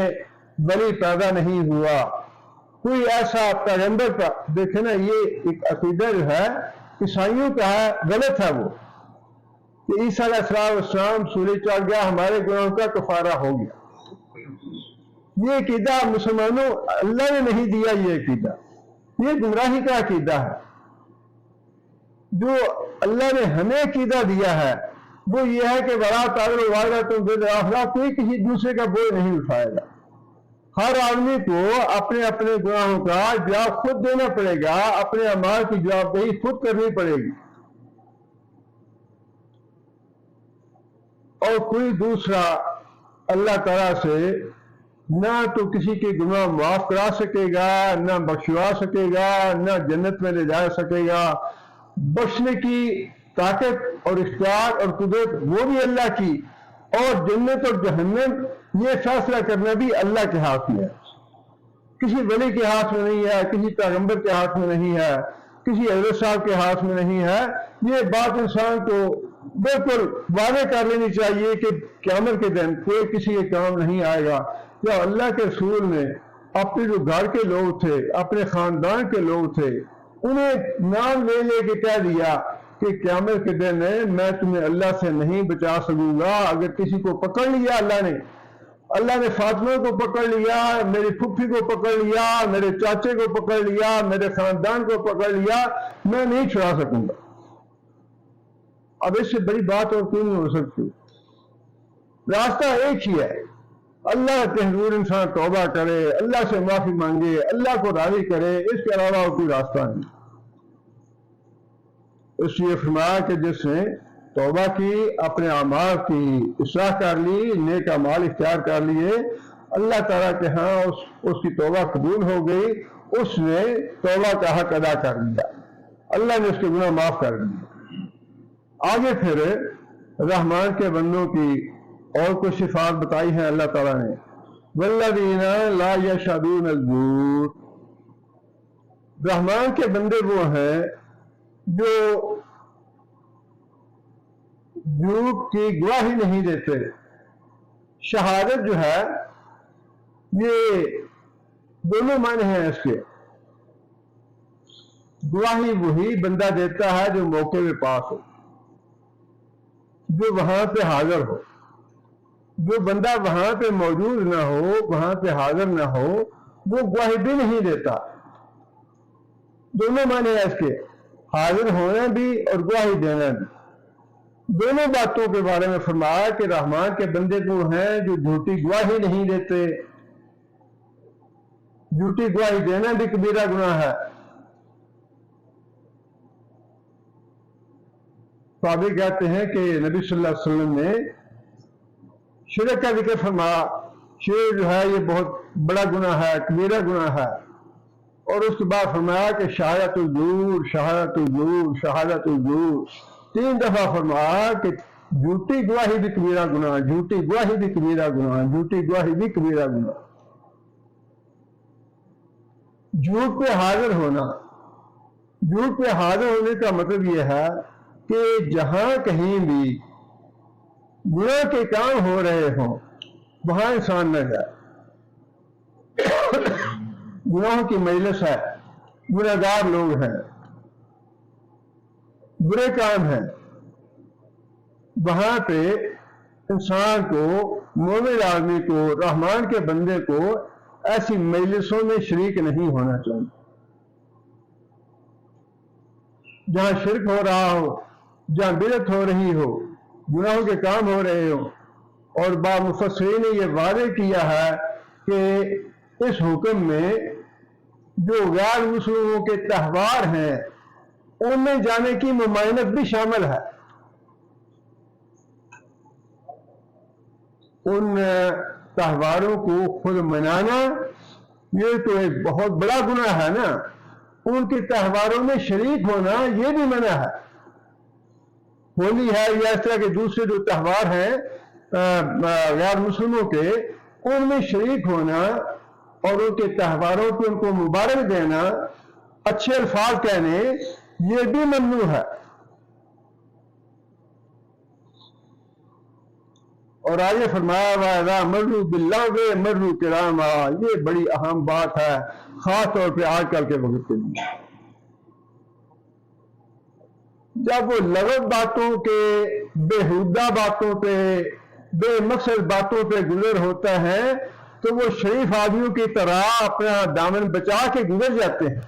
ولی پیدا نہیں ہوا، کوئی ایسا پیغمبر کا، دیکھیں نا یہ ایک عقیدہ جو ہے عیسائیوں کا ہے، غلط ہے وہ، کہ عیسیٰ علیہ السلام سولی چڑھ گیا، ہمارے گناہوں کا کفارہ ہو گیا۔ یہ عقیدہ مسلمانوں اللہ نے نہیں دیا، یہ عقیدہ یہ گمراہی کا عقیدہ ہے۔ جو اللہ نے ہمیں عقیدہ دیا ہے وہ یہ ہے کہ وَلَا تَعْلُوا وَازِرَةٌ وِزْرَ أُخْرَىٰ، کوئی کسی دوسرے کا بوجھ نہیں اٹھائے گا۔ ہر آدمی کو اپنے اپنے گناہوں کا جواب خود دینا پڑے گا، اپنے اعمال کی جواب دہی خود کرنی پڑے گی، اور کوئی دوسرا اللہ تعالیٰ سے نہ تو کسی کے گناہ معاف کرا سکے گا، نہ بخشوا سکے گا، نہ جنت میں لے جا سکے گا۔ بخشنے کی طاقت اور اختیار اور قدرت وہ بھی اللہ کی، اور جنت اور جہنم یہ فیصلہ کرنا بھی اللہ کے ہاتھ میں ہے، کسی ولی کے ہاتھ میں نہیں ہے، کسی پیغمبر کے ہاتھ میں نہیں ہے، کسی حضرت صاحب کے ہاتھ میں نہیں ہے۔ یہ بات انسان کو بالکل واضح کر لینی چاہیے کہ قیامت کے دن کوئی کسی کے کام نہیں آئے گا۔ کیا اللہ کے رسول نے اپنے جو گھر کے لوگ تھے، اپنے خاندان کے لوگ تھے، انہیں نام لے لے کے کہہ دیا کہ قیامت کے دن میں تمہیں اللہ سے نہیں بچا سکوں گا۔ اگر کسی کو پکڑ لیا اللہ نے فاطمہ کو پکڑ لیا، میری پھپھی کو پکڑ لیا، میرے چاچے کو پکڑ لیا، میرے خاندان کو پکڑ لیا، میں نہیں چھڑا سکوں گا۔ اب اس سے بڑی بات اور کوئی نہیں ہو سکتی. راستہ ایک ہی ہے، اللہ کے حضور انسان توبہ کرے، اللہ سے معافی مانگے، اللہ کو راضی کرے، اس کے علاوہ اور کوئی راستہ نہیں. اس لیے فرمایا کہ جس نے توبہ کی، اپنے اعمال کی اصلاح کر لی، نیک اعمال اختیار کر لیے، اللہ تعالیٰ کے ہاں اس کی توبہ قبول ہو گئی، اس نے توبہ کا حق ادا کر لیا، اللہ نے اس کے گناہ معاف کر دیے. آگے پھر رحمان کے بندوں کی اور کچھ صفات بتائی ہیں اللہ تعالیٰ نے. والذین لا یشہدون الزور، رحمان کے بندے وہ ہیں جو جھوٹ کی گواہی نہیں دیتے. شہادت جو ہے یہ دونوں معنی ہیں اس کے. گواہی وہی بندہ دیتا ہے جو موقع میں پاس ہو، جو وہاں پہ حاضر ہو. جو بندہ وہاں پہ موجود نہ ہو، وہاں پہ حاضر نہ ہو، وہ گواہی بھی نہیں دیتا. دونوں معنی ہیں اس کے، حاضر ہونا بھی اور گواہی دینا بھی. دونوں باتوں کے بارے میں فرمایا کہ رحمان کے بندے وہ ہیں جو جھوٹی گواہی نہیں دیتے. جھوٹی گواہی دینا بھی کبیرہ گناہ ہے. صحابی کہتے ہیں کہ نبی صلی اللہ علیہ وسلم نے شرک کا ذکر فرمایا. شرک جو ہے یہ بہت بڑا گناہ ہے، کبیرہ گناہ ہے. اور اس کے بعد فرمایا کہ شہادت الزور، شہادت الزور، شہادت الزور، 3 دفعہ فرمایا کہ جھوٹی گواہی بھی کبیرہ گناہ، جھوٹی گواہی بھی کبیرہ گناہ، جھوٹی گواہی بھی کبیرہ گناہ. جھوٹ پہ حاضر ہونا، جھوٹ پہ حاضر ہونے کا مطلب یہ ہے کہ جہاں کہیں بھی گناہ کے کام ہو رہے ہوں وہاں انسان نہ جائے. گناہوں کی مجلس ہے، گناہ گار لوگ ہیں، برے کام ہیں، وہاں پہ انسان کو، مومن آدمی کو، رحمان کے بندے کو ایسی مجلسوں میں شریک نہیں ہونا چاہیے. جہاں شرک ہو رہا ہو، جہاں بدعت ہو رہی ہو، گناہوں کے کام ہو رہے ہوں. اور بعض مفسرین نے یہ واضح کیا ہے کہ اس حکم میں جو غیر مسلموں کے تہوار ہیں ان میں جانے کی ممانعت بھی شامل ہے. ان تہواروں کو خود منانا یہ تو ایک بہت بڑا گناہ ہے نا. ان کے تہواروں میں شریک ہونا یہ بھی منع ہے. ہولی ہے یا اس طرح کے دوسرے جو تہوار ہیں غیر مسلموں کے، ان میں شریک ہونا اور ان کے تہواروں کو ان کو مبارک دینا، اچھے الفاظ کہنے، یہ بھی ممنوع ہے. اور آگے فرمایا وَإِذَا مَرُّوا بِاللَّغْوِ مَرُّوا كِرَامًا، یہ بڑی اہم بات ہے خاص طور پہ آج کل کے وقت کے لیے. جب وہ لغو باتوں کے، بےہودہ باتوں پہ، بے مقصد باتوں پہ گزر ہوتا ہے تو وہ شریف آدمیوں کی طرح اپنا دامن بچا کے گزر جاتے ہیں.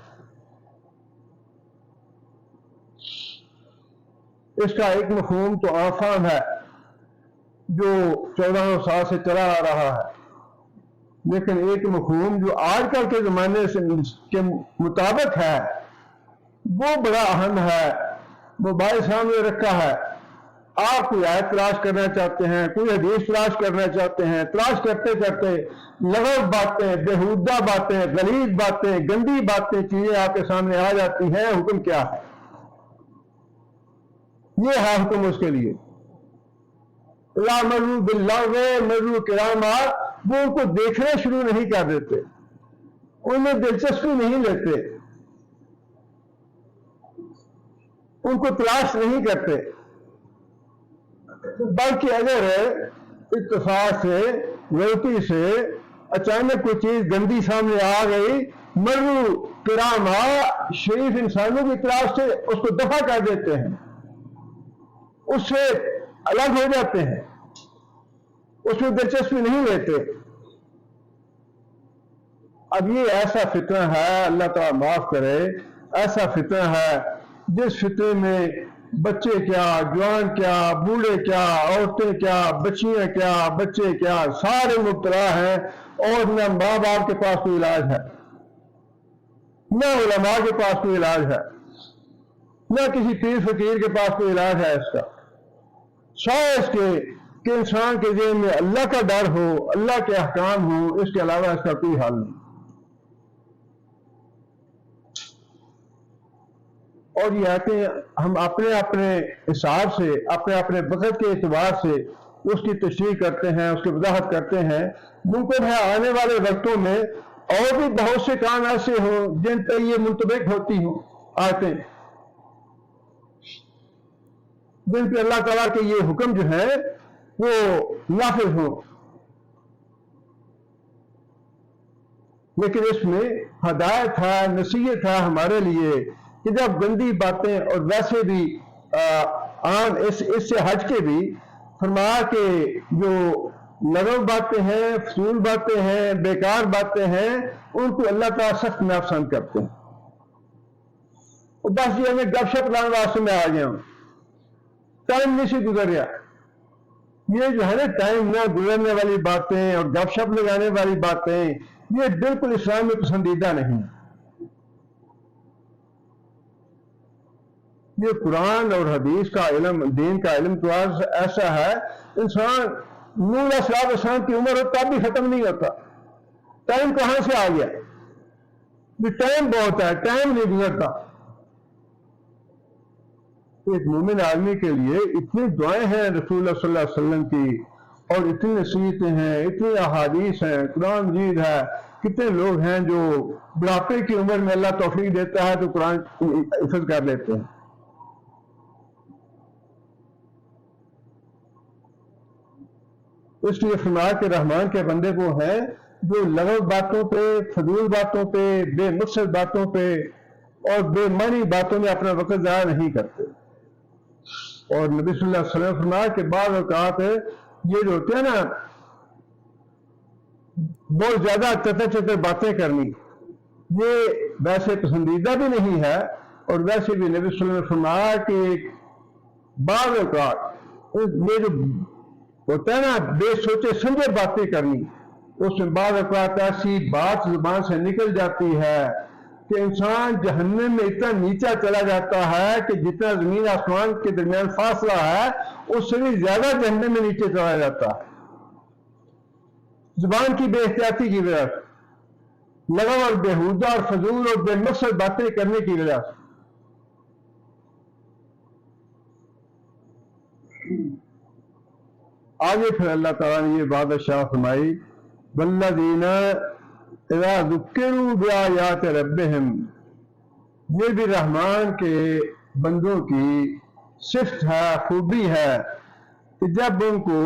اس کا ایک مفہوم تو آسان ہے جو 1400 سال سے چلا آ رہا ہے، لیکن ایک مفہوم جو آج کل کے زمانے کے مطابق ہے وہ بڑا اہم ہے. موبائل سامنے رکھا ہے، آپ کوئی آیت تلاش کرنا چاہتے ہیں، کوئی حدیث تلاش کرنا چاہتے ہیں، تلاش کرتے کرتے لغو باتیں، بےہودہ باتیں، غلیظ باتیں، گندی باتیں، چیزیں آپ کے سامنے آ جاتی ہیں. حکم کیا ہے؟ یہ ہے حکم اس کے لیے. لا مروا باللغو مروا کراما، وہ ان کو دیکھنا شروع نہیں کر دیتے، ان میں دلچسپی نہیں لیتے، ان کو تلاش نہیں کرتے، بلکہ اگر اتفاق سے، غلطی سے اچانک کوئی چیز گندی سامنے آ گئی، مروا کراما، شریف انسانوں کی تلاش سے اس کو دفع کر دیتے ہیں، اس سے الگ ہو جاتے ہیں، اس میں دلچسپی نہیں لیتے. اب یہ ایسا فتنہ ہے، اللہ تعالیٰ معاف کرے، ایسا فتنہ ہے جس فتنے میں بچے کیا، جوان کیا، بوڑھے کیا، عورتیں کیا، بچیاں کیا، بچے کیا، سارے مبتلا ہیں، اور نہ ماں باپ کے پاس کوئی علاج ہے، نہ علماء کے پاس کوئی علاج ہے، نہ کسی پیر فقیر کے پاس کوئی علاج ہے اس کا، سوائے اس کے کہ انسان کے ذہن میں اللہ کا ڈر ہو، اللہ کے احکام ہو، اس کے علاوہ اس کا کوئی حل نہیں۔ اور یہ آیتیں ہم اپنے اپنے حساب سے، اپنے اپنے وقت کے اعتبار سے اس کی تشریح کرتے ہیں، اس کی وضاحت کرتے ہیں۔ ممکن ہے آنے والے وقتوں میں اور بھی بہت سے کام ایسے ہوں جن پہ یہ منطبق ہوتی ہوں آیتیں، جن پہ اللہ تعالیٰ کے یہ حکم جو ہے وہ نافذ ہوں، لیکن اس میں ہدایت ہے، نصیحت ہے ہمارے لیے کہ جب گندی باتیں، اور ویسے بھی عام اس سے ہٹ کے بھی فرمایا کہ جو لغو باتیں ہیں، فضول باتیں ہیں، بیکار باتیں ہیں، ان کو اللہ تعالیٰ سخت ناپسند کرتے ہیں۔ اور بس یہ ہمیں گپ شپ لانے واسطے میں آ گیا ہوں، ٹائم نہیں سے گزر گیا۔ یہ جو ہے نا ٹائم نہ گزرنے والی باتیں اور گپ شپ لگانے والی باتیں، یہ بالکل اسلام میں پسندیدہ نہیں۔ یہ قرآن اور حدیث کا علم، دین کا علم تو ایسا ہے، انسان نوح علیہ السلام کی عمر ہو تب بھی ختم نہیں ہوتا۔ ٹائم کہاں سے آ گیا؟ یہ ٹائم بہت ہے، ٹائم نہیں گزرتا۔ ایک مومن آدمی کے لیے اتنی دعائیں ہیں رسول اللہ صلی اللہ علیہ وسلم کی، اور اتنی نصیحتیں ہیں، اتنی احادیث ہیں، قرآن مجید ہے۔ کتنے لوگ ہیں جو بڑھاپے کی عمر میں اللہ توفیق دیتا ہے تو قرآن حفظ کر لیتے ہیں۔ اس لیے فرمایا کہ رحمان کے بندے وہ ہیں جو لغو باتوں پہ، فضول باتوں پہ، بے مقصد باتوں پہ اور بے معنی باتوں میں اپنا وقت ضائع نہیں کرتے۔ اور نبی صلی اللہ علیہ وسلم فرمایا کہ بعض اوقات یہ جو ہوتے ہیں نا بہت زیادہ چتر چتر باتیں کرنی، یہ ویسے پسندیدہ بھی نہیں ہے، اور ویسے بھی نبی صلی اللہ علیہ وسلم نے فرمایا کہ بعض اوقات یہ جو ہوتا ہے نا بے سوچے سمجھے باتیں کرنی، اس میں بعض اوقات ایسی بات زبان سے نکل جاتی ہے کہ انسان جہنم میں اتنا نیچا چلا جاتا ہے کہ جتنا زمین آسمان کے درمیان فاصلہ ہے اس سے بھی زیادہ جہنم میں نیچے چلا جاتا ہے، زبان کی بے احتیاطی کی وجہ سے، لغو اور بےہودہ اور فضول اور بے مقصد باتیں کرنے کی وجہ سے۔ آگے پھر اللہ تعالیٰ نے یہ بادشاہ فرمائی، والذین اذا ذکروا بآیات ربہم، یہ بھی رحمان کے بندوں کی صفت ہے، خوبی ہے کہ جب ان کو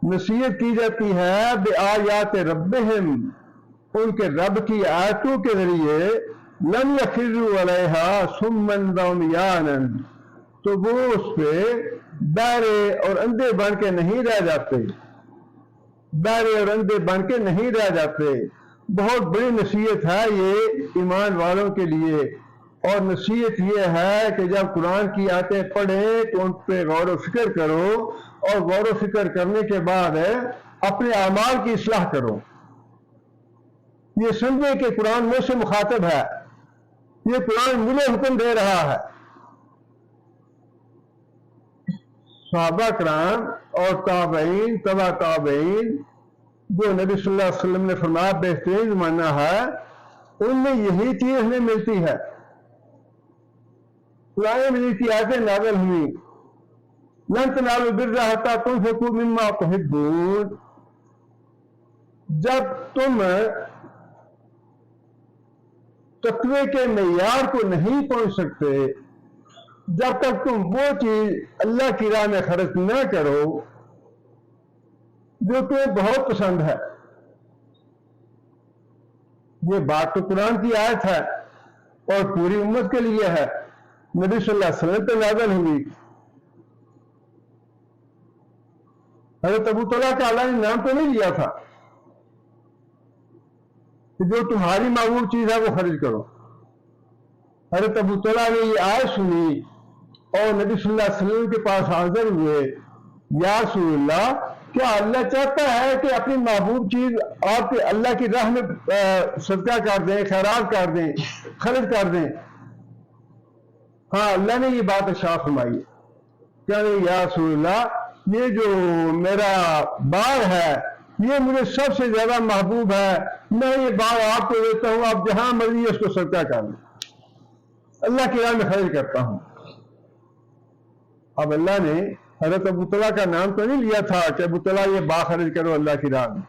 نصیحت کی جاتی ہے بآیات ربہم، ان کے رب کی آیتوں کے ذریعے، لم یخروا علیہا صما وعمیانا، تو وہ اس پہ بہرے اور اندھے بن کے نہیں رہ جاتے، بہرے اور اندھے بن کے نہیں رہ جاتے۔ بہت بڑی نصیحت ہے یہ ایمان والوں کے لیے، اور نصیحت یہ ہے کہ جب قرآن کی آیتیں پڑھیں تو ان پہ غور و فکر کرو، اور غور و فکر کرنے کے بعد اپنے اعمال کی اصلاح کرو۔ یہ سمجھے کہ قرآن مجھ سے مخاطب ہے، یہ قرآن مجھے حکم دے رہا ہے۔ صحابہ کرام اور تابعین، تبع تابعین، جو نبی صلی اللہ علیہ وسلم نے فرمایا بہترین زمانہ ہے، ان میں یہی چیز ہمیں ملتی ہے۔ قرآن مجید کی آیتیں نازل ہوئی، لن تنالوا البر حتی تنفقوا مما تحبون، جب تم تقوی کے معیار کو نہیں پہنچ سکتے، جب تک تم وہ چیز اللہ کی راہ میں خرچ نہ کرو جو تمہیں بہت پسند ہے۔ یہ بات تو قرآن کی آیت ہے اور پوری امت کے لیے ہے، نبی صلی اللہ علیہ وسلم پہ نازل ہوئی۔ حضرت ابو طلحہ کا اللہ نے نام تو نہیں لیا تھا کہ جو تمہاری معمول چیز ہے وہ خرچ کرو۔ حضرت ابو طلحہ نے یہ آیت سنی اور نبی صلی اللہ علیہ وسلم کے پاس حاضر ہوئے، یا رسول اللہ کیا اللہ چاہتا ہے کہ اپنی محبوب چیز آپ کے اللہ کی راہ میں صدقہ کر دیں، خیرات کر دیں، خرچ کر دیں؟ ہاں اللہ نے یہ بات ارشاد فرمائی ہے، کیا نہیں یا رسول اللہ یہ جو میرا باغ ہے یہ مجھے سب سے زیادہ محبوب ہے، میں یہ باغ آپ کو دیتا ہوں، آپ جہاں مرضی اس کو صدقہ کر لیں، اللہ کی راہ میں خرچ کرتا ہوں۔ اب اللہ نے حضرت ابو طلحہ کا نام تو نہیں لیا تھا کہ ابو طلحہ یہ باغ خرچ کرو اللہ کی راہ میں،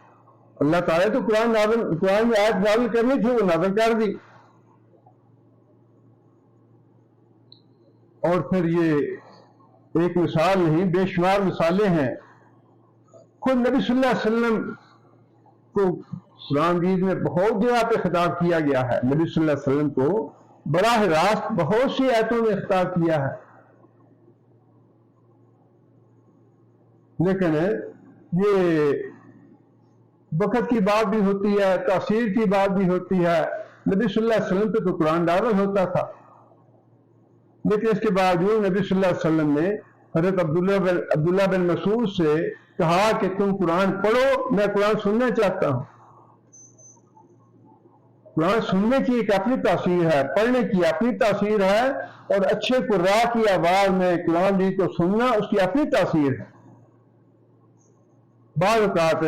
اللہ تعالیٰ تو قرآن میں آیت نازل کرنی تھی، وہ نازل کر دی۔ اور پھر یہ ایک مثال نہیں، بے شمار مثالیں ہیں۔ خود نبی صلی اللہ علیہ وسلم کو قرآن مجید میں بہت جگہ پہ خطاب کیا گیا ہے، نبی صلی اللہ علیہ وسلم کو براہ راست بہت سی آیتوں میں خطاب کیا ہے، لیکن یہ وقت کی بات بھی ہوتی ہے، تاثیر کی بات بھی ہوتی ہے۔ نبی صلی اللہ علیہ وسلم پہ تو قرآن نازل ہوتا تھا، لیکن اس کے باوجود نبی صلی اللہ علیہ وسلم نے حضرت عبداللہ بن مسعود سے کہا کہ تم قرآن پڑھو، میں قرآن سننا چاہتا ہوں۔ قرآن سننے کی ایک اپنی تاثیر ہے، پڑھنے کی اپنی تاثیر ہے، اور اچھے قراء کی آواز میں قرآن جی کو سننا اس کی اپنی تاثیر ہے۔ بعض اوقات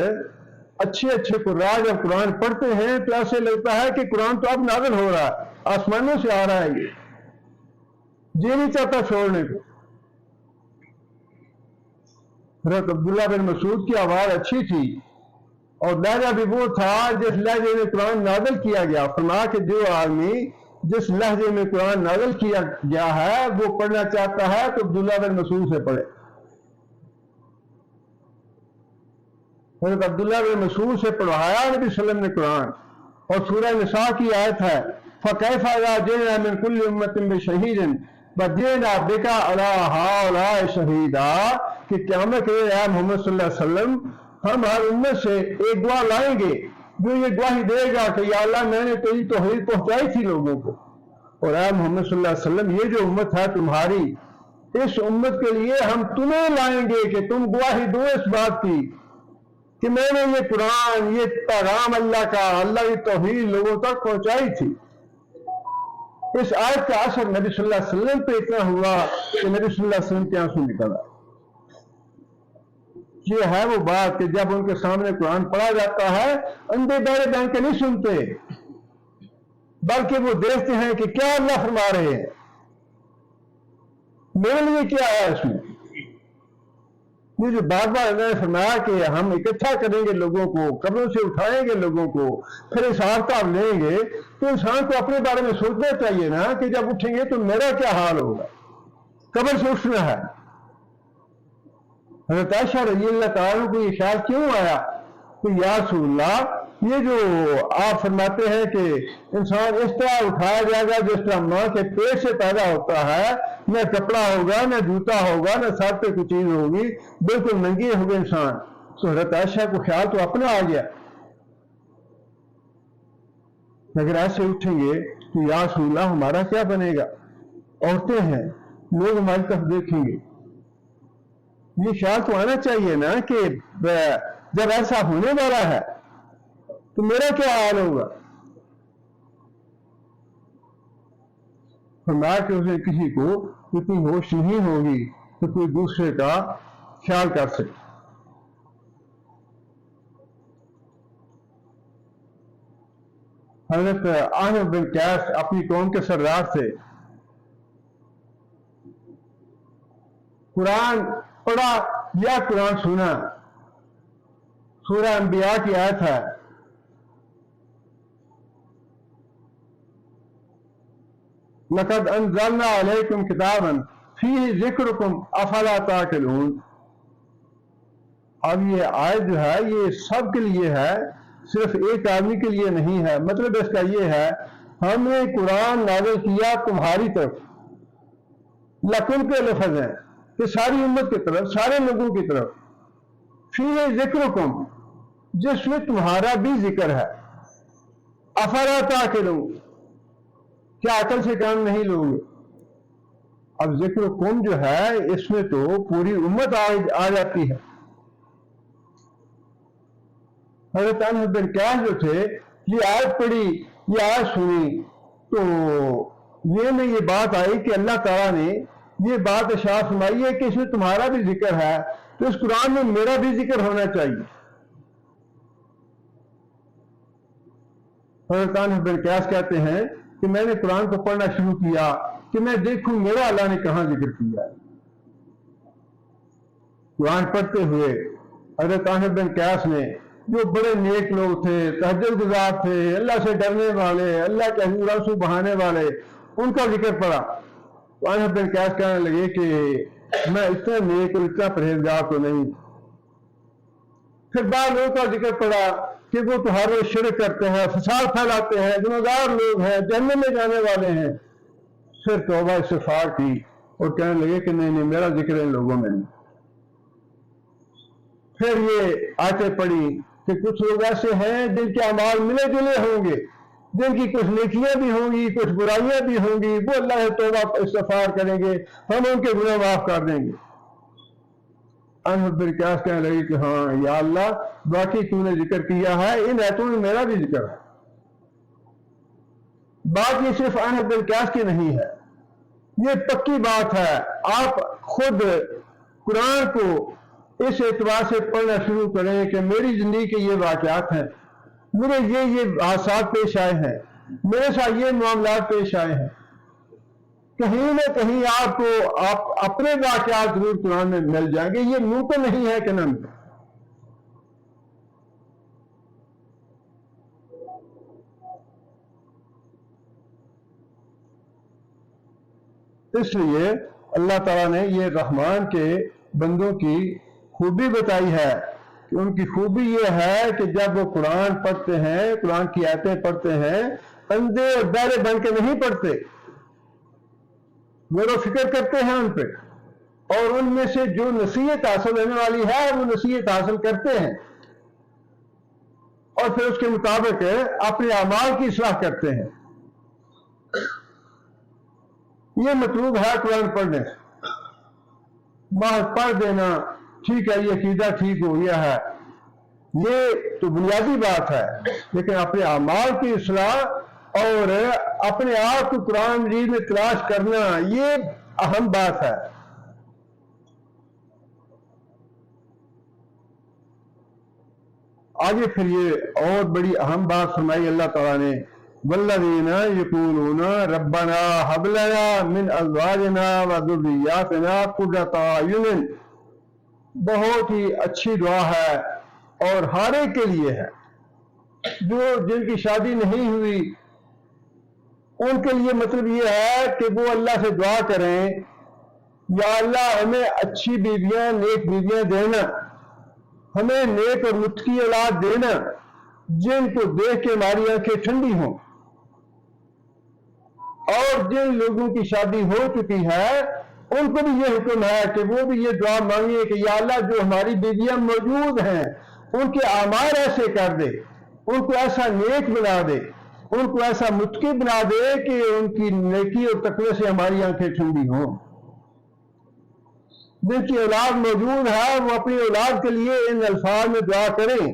اچھے قراء جب قرآن پڑھتے ہیں تو ایسے لگتا ہے کہ قرآن تو اب نازل ہو رہا ہے، آسمانوں سے آ رہا ہے، یہ نہیں چاہتا چھوڑنے کو۔ حضرت عبداللہ بن مسعود کی آواز اچھی تھی اور لہجہ بھی وہ تھا جس لہجے میں قرآن نازل کیا گیا۔ فرمایا کہ جو آدمی جس لہجے میں قرآن نازل کیا گیا ہے وہ پڑھنا چاہتا ہے تو عبداللہ بن مسعود سے پڑھے۔ حضرت عبداللہ بن مسعود سے پڑھایا نبی صلی اللہ علیہ وسلم نے قرآن، اور سورہ نساء کی آیت ہے فَكَيْفَ إِذَا جِئْنَا مِنْ كُلِّ أُمَّةٍ بِشَهِيدٍ وَجِئْنَا بِكَ عَلَىٰ هَٰؤُلَاءِ شَهِيدًا، کہ قیامت کے اے محمد صلی اللہ علیہ وسلم ہم ہر امت سے ایک گواہ لائیں گے جو یہ گواہی دے گا کہ یا اللہ میں نے تیری توحید پہنچائی تھی لوگوں کو، اور اے محمد صلی اللہ علیہ وسلم یہ جو امت ہے تمہاری، اس امت کے لیے ہم تمہیں لائیں گے کہ تم گواہی دو اس بات کی کہ میں نے یہ قرآن، یہ پیغام اللہ کا، اللہ کی توحید لوگوں تک پہنچائی تھی۔ اس آیت کا اثر نبی صلی اللہ علیہ وسلم پہ اتنا ہوا کہ نبی صلی اللہ علیہ وسلم کے آنسو نکلا۔ یہ ہے وہ بات کہ جب ان کے سامنے قرآن پڑھا جاتا ہے اندھے بہرے بن کے نہیں سنتے، بلکہ وہ دیکھتے ہیں کہ کیا اللہ فرما رہے ہیں، میرے لیے کیا ہے اس میں۔ یہ جو بار بار اللہ نے فرمایا کہ ہم اکٹھا کریں گے لوگوں کو، قبروں سے اٹھائیں گے لوگوں کو، پھر حساب کتاب لیں گے، تو انسان کو اپنے بارے میں سوچنا چاہیے نا کہ جب اٹھیں گے تو میرا کیا حال ہوگا۔ قبر سے اٹھنا ہے۔ حضرت عائشہ رضی اللہ تعالیٰ کو یہ خیال کیوں آیا کہ یا رسول اللہ یہ جو آپ فرماتے ہیں کہ انسان اس طرح اٹھایا جائے گا جس طرح ماں کے پیٹ سے پیدا ہوتا ہے، نہ کپڑا ہوگا، نہ جوتا ہوگا، نہ سر پہ کوئی چیز ہوگی، بالکل ننگے ہوگے انسان۔ تو حضرت عائشہ کو خیال تو اپنا آ گیا، اگر ایسے اٹھیں گے تو یا رسول اللہ ہمارا کیا بنے گا، عورتیں ہیں، لوگ ہماری طرف دیکھیں گے۔ یہ خیال تو آنا چاہیے نا کہ جب ایسا ہونے والا ہے تو میرا کیا حال ہوگا۔ فرمایا کہ اسے کسی کو اتنی ہوش نہیں ہوگی کہ کوئی دوسرے کا خیال کر سکے۔ حضرت عامر بن قیس اپنی قوم کے سردار تھے، قرآن پڑھا یا قرآن سنا۔ سورہ انبیاء کی آیت ہے لَقَدْ أَنزَلْنَا عَلَيْكُمْ كِتَابًا فِيهِ ذِكْرُكُمْ أَفَلَا تَعْقِلُونَ۔ اب یہ آیت جو ہے یہ سب کے لیے ہے، صرف ایک آدمی کے لیے نہیں ہے۔ مطلب اس کا یہ ہے ہم نے قرآن نازل کیا تمہاری طرف، لکن کے لفظ ہیں کہ ساری امت کی طرف، سارے لوگوں کی طرف، فِيهِ ذِكْرُكُمْ جس میں تمہارا بھی ذکر ہے، أَفَلَا تَعْقِلُونَ کیا عقل سے کام نہیں لوگے۔ اب ذکر قوم جو ہے اس میں تو پوری امت آ جاتی ہے. حضرت انس بن قیس جو تھے یہ آیت پڑھی، یہ آیت سنی تو یہ بات آئی کہ اللہ تعالیٰ نے یہ بات ارشاد فرمائی ہے کہ اس میں تمہارا بھی ذکر ہے تو اس قرآن میں میرا بھی ذکر ہونا چاہیے. حضرت انس بن قیس کہتے ہیں کہ میں نے قرآن کو پڑھنا شروع کیا کہ میں دیکھوں میرا اللہ نے کہاں ذکر کیا ہے. قرآن پڑھتے ہوئے حضرت انس بن قیس نے، جو بڑے نیک لوگ تھے، تہجد گزار تھے، اللہ سے ڈرنے والے، اللہ کے حضور آنسو بہانے والے، ان کا ذکر پڑھا. تو انس بن قیس کہنے لگے کہ میں اتنا نیک اور اتنا پرہیزگار تو نہیں. پھر بعض لوگوں کا ذکر پڑا کہ وہ تو ہر روز شرک کرتے ہیں، فساد پھیلاتے ہیں، گنہگار لوگ ہیں، جہنم میں جانے والے ہیں. پھر توبہ استغفار کی اور کہنے لگے کہ نہیں میرا ذکر ان لوگوں میں نہیں. پھر یہ آیتیں پڑھی کہ کچھ لوگ ایسے ہیں جن کے اعمال ملے جلے ہوں گے، جن کی کچھ نیکیاں بھی ہوں گی، کچھ برائیاں بھی ہوں گی، وہ اللہ سے توبہ استغفار کریں گے، ہم ان کے گناہ معاف کر دیں گے. انس بن قیس کہنے لگے کہ ہاں یا اللہ باقی تو نے ذکر کیا ہے، ان آیتوں میں میرا بھی ذکر ہے. بات یہ صرف انس بن قیس کی نہیں ہے، یہ پکی بات ہے. آپ خود قرآن کو اس اعتبار سے پڑھنا شروع کریں کہ میری زندگی کے یہ واقعات ہیں، میرے یہ حادثات پیش آئے ہیں، میرے ساتھ یہ معاملات پیش آئے ہیں. کہیں نہ کہیں آپ کو اپنے واقعات ضرور قرآن میں مل جائیں گے. یہ منہ تو نہیں ہے کہ نہ ملے. اس لیے اللہ تعالیٰ نے یہ رحمان کے بندوں کی خوبی بتائی ہے کہ ان کی خوبی یہ ہے کہ جب وہ قرآن پڑھتے ہیں، قرآن کی آیتیں پڑھتے ہیں، اندھے اور بہرے بن کے نہیں پڑھتے، غور و فکر کرتے ہیں ان پہ، اور ان میں سے جو نصیحت حاصل ہونے والی ہے وہ نصیحت حاصل کرتے ہیں، اور پھر اس کے مطابق اپنے اعمال کی اصلاح کرتے ہیں. یہ مطلوب ہے قرآن پڑھنے سے. محض پڑھ دینا ٹھیک ہے، یہ عقیدہ ٹھیک ہو گیا ہے، یہ تو بنیادی بات ہے، لیکن اپنے اعمال کی اصلاح اور اپنے آپ کو قرآن مجید میں تلاش کرنا یہ اہم بات ہے. آگے پھر یہ اور بڑی اہم بات فرمائی اللہ تعالیٰ نے، والذین یقولون ربنا ہب لنا من ازواجنا وذریاتنا قرۃ اعین. بہت ہی اچھی دعا ہے اور ہر ایک کے لیے ہے. جن کی شادی نہیں ہوئی ان کے لیے مطلب یہ ہے کہ وہ اللہ سے دعا کریں، یا اللہ ہمیں اچھی بیویاں، نیک بیویاں دینا، ہمیں نیک اور متقی اولاد دینا جن کو دیکھ کے ہماری آنکھیں ٹھنڈی ہوں. اور جن لوگوں کی شادی ہو چکی ہے ان کو بھی یہ حکم ہے کہ وہ بھی یہ دعا مانگے کہ یا اللہ جو ہماری بیویاں موجود ہیں ان کے اعمال ایسے کر دے، ان کو ایسا نیک بنا دے، ان کو ایسا متقی بنا دے کہ ان کی نیکی اور تقوی سے ہماری آنکھیں ٹھنڈی ہوں. جن کی اولاد موجود ہے وہ اپنی اولاد کے لیے ان الفاظ میں دعا کریں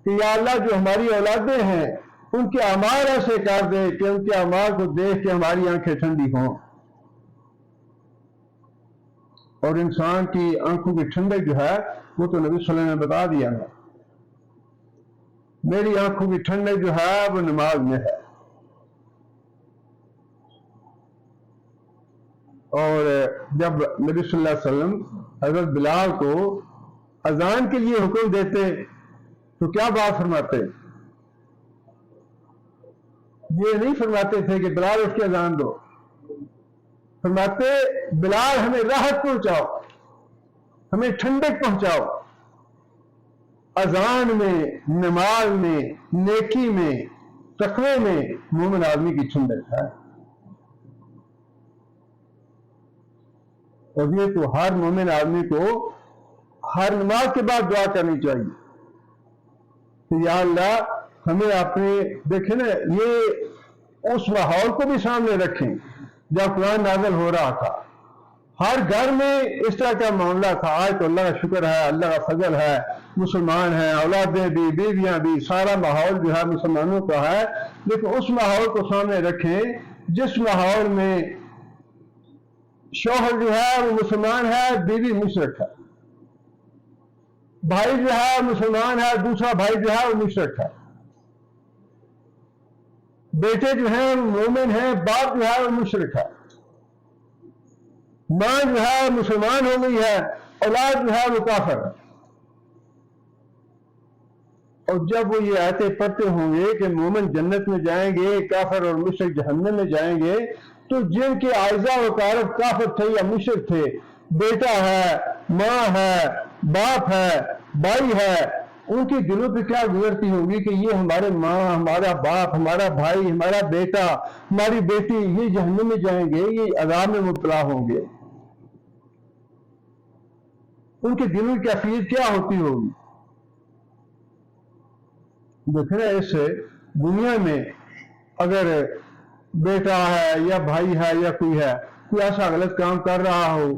کہ یا اللہ جو ہماری اولادیں ہیں ان کے اعمال ایسے کر دے کہ ان کے اعمال کو دیکھ کے ہماری آنکھیں ٹھنڈی ہوں. اور انسان کی آنکھوں کی ٹھنڈک جو ہے وہ تو نبی صلی اللہ علیہ وسلم نے بتا دیا ہے. میری آنکھوں کی ٹھنڈک جو ہے وہ نماز میں ہے. اور جب نبی صلی اللہ علیہ وسلم حضرت بلال کو اذان کے لیے حکم دیتے تو کیا بات فرماتے؟ یہ نہیں فرماتے تھے کہ بلال اٹھ کے اذان دو، فرماتے بلال ہمیں راحت پہنچاؤ، ہمیں ٹھنڈک پہنچاؤ. اذان میں، نماز میں، نیکی میں، تقوی میں مومن آدمی کی ٹھنڈک ہے. اور یہ تو ہر مومن آدمی کو ہر نماز کے بعد دعا کرنی چاہیے کہ یا اللہ ہمیں اپنے، دیکھیں نا یہ اس ماحول کو بھی سامنے رکھیں جب قرآن نازل ہو رہا تھا ہر گھر میں اس طرح کا معاملہ تھا. آج تو اللہ کا شکر ہے, اللہ کا فضل ہے, مسلمان ہیں, اولادیں بھی, بیویاں بھی, سارا ماحول جو ہے مسلمانوں کا ہے. لیکن اس ماحول کو سامنے رکھیں جس ماحول میں شوہر جو ہے وہ مسلمان ہے, بیوی مشرک ہے, بھائی جو ہے مسلمان ہے, دوسرا بھائی جو ہے وہ مشرک ہے, بیٹے جو ہیں وہ مومن ہیں, باپ جو ہے وہ مشرک ہے, ماں جو ہے مسلمان ہو گئی ہے, اولاد جو ہے وہ کافر ہے. اور جب وہ یہ آیتیں پڑھتے ہوں گے کہ مومن جنت میں جائیں گے, کافر اور مشرک جہنم میں جائیں گے, تو جن کے اعضاء و اقارب کافر تھے یا مشرک تھے, بیٹا ہے, ماں ہے, باپ ہے, بھائی ہے, ان کے دلوں پہ کیا گزرتی ہوگی کہ یہ ہمارے ماں, ہمارا باپ, ہمارا بھائی, ہمارا بیٹا, ہماری بیٹی یہ جہنم میں جائیں گے, یہ عذاب میں مبتلا ہوں گے. ان کے دلوں کی کیفیت کیا ہوتی ہوگی؟ دیکھنا اس دنیا میں اگر بیٹا ہے یا بھائی ہے یا کوئی ایسا غلط کام کر رہا ہو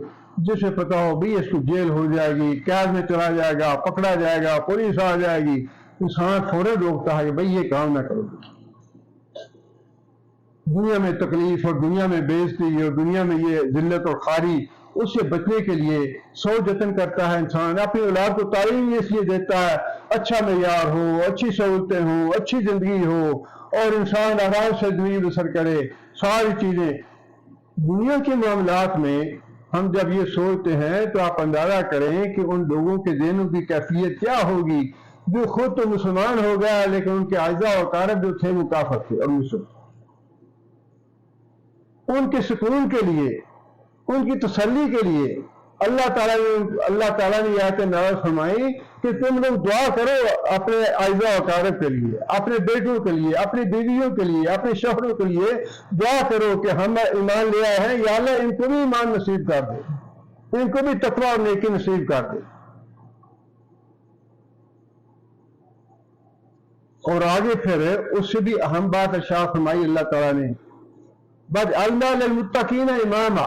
جسے پتا ہو بھی اس کو جیل ہو جائے گی, قید میں چلا جائے گا, پکڑا جائے گا, پولیس آ جائے گی, انسان فوراً روکتا ہے کہ بھئی یہ کام نہ کرو. دنیا میں تکلیف اور دنیا میں بے عزتی اور دنیا میں یہ ذلت اور خواری, اس سے بچنے کے لیے سو جتن کرتا ہے انسان. اپنی اولاد کو تعلیم اس لیے دیتا ہے اچھا معیار ہو, اچھی سہولتیں ہوں, اچھی زندگی ہو, اور انسان آرام سے زندگی بسر کرے. ساری چیزیں دنیا کے معاملات میں ہم جب یہ سوچتے ہیں تو آپ اندازہ کریں کہ ان لوگوں کے ذہنوں کی کیفیت کیا ہوگی جو خود تو مسلمان ہو گیا لیکن ان کے اعضاء و اقارب جو تھے وہ کافر تھے اور مشرک. ان کے سکون کے لیے, ان کی تسلی کے لیے اللہ تعالیٰ نے یہ آیتیں نازل فرمائی کہ تم لوگ دعا کرو اپنے اعضاء و اقارب کے لیے, اپنے بیٹوں کے لیے, اپنی بیویوں کے لیے, اپنے شوہروں کے لیے دعا کرو کہ ہم ایمان لے آئے ہیں, یا اللہ ان کو بھی ایمان نصیب کر دے, ان کو بھی تقویٰ اور نیکی نصیب کر دے. اور آگے پھر اس سے بھی اہم بات ارشاد فرمائی اللہ تعالیٰ نے, وَجْعَلْنَا لِلْمُتَّقِينَ إِمَامًا,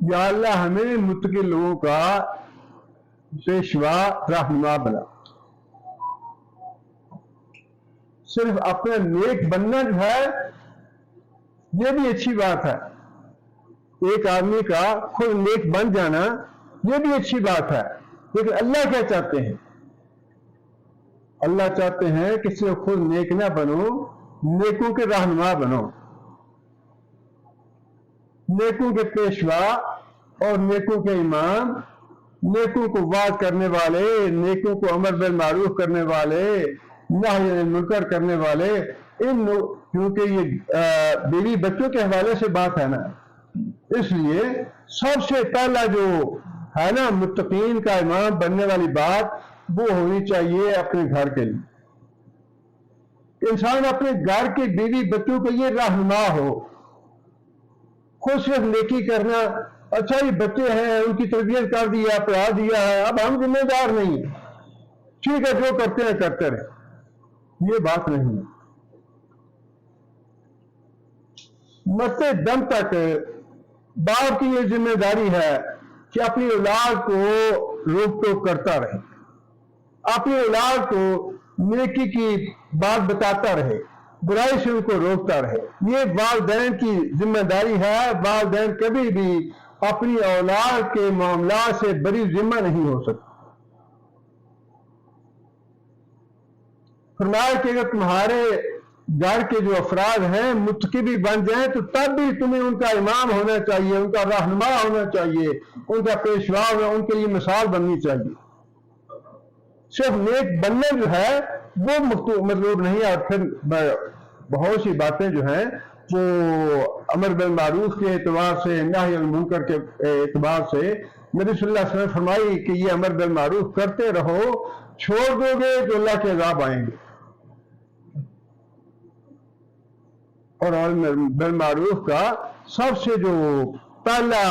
یا اللہ ہمیں متقی لوگوں کا پیشوا رہنما بنا. صرف اپنا نیک بننا جو ہے یہ بھی اچھی بات ہے, ایک آدمی کا خود نیک بن جانا یہ بھی اچھی بات ہے, لیکن اللہ کیا چاہتے ہیں؟ اللہ چاہتے ہیں کہ صرف خود نیک نہ بنو, نیکوں کے رہنما بنو, نیکوں کے پیشوا اور نیکوں کے امام, نیکوں کو وعظ کرنے والے, نیکوں کو امر بالمعروف کرنے والے, نہی عن المنکر کرنے والے. کیونکہ یہ بیوی بچوں کے حوالے سے بات ہے نا, اس لیے سب سے پہلا جو ہے نا متقین کا امام بننے والی بات وہ ہونی چاہیے اپنے گھر کے لیے. انسان اپنے گھر کے بیوی بچوں کے لیے رہنما ہو, خود صرف نیکی کرنا, اچھا یہ بچے ہیں ان کی تربیت کر دیا, پڑھا دیا ہے, اب ہم ذمہ دار نہیں ہیں, ٹھیک ہے جو کرتے ہیں کرتے رہے, یہ بات نہیں ہے. مرتے دم تک باپ کی یہ ذمہ داری ہے کہ اپنی اولاد کو روک ٹوک کرتا رہے, اپنی اولاد کو نیکی کی بات بتاتا رہے, برائی سے ان کو روکتا رہے. یہ والدین کی ذمہ داری ہے. والدین کبھی بھی اپنی اولاد کے معاملات سے بری ذمہ نہیں ہو سکتے. فرمایا کہ اگر تمہارے گھر کے جو افراد ہیں متقی بھی بن جائیں تو تب بھی تمہیں ان کا امام ہونا چاہیے, ان کا رہنما ہونا چاہیے, ان کا پیشوا ہونا, ان کے لیے مثال بننی چاہیے. صرف نیک بننا جو ہے وہ مطلوب نہیں ہے. اور پھر بہت سی باتیں جو ہیں وہ امر بالمعروف کے اعتبار سے, نہی عن المنکر کے اعتبار سے نبی صلی اللہ علیہ وسلم فرمائی کہ یہ امر بالمعروف کرتے رہو, چھوڑ دو گے تو اللہ کے عذاب آئیں گے. اور امر بالمعروف کا سب سے جو پہلا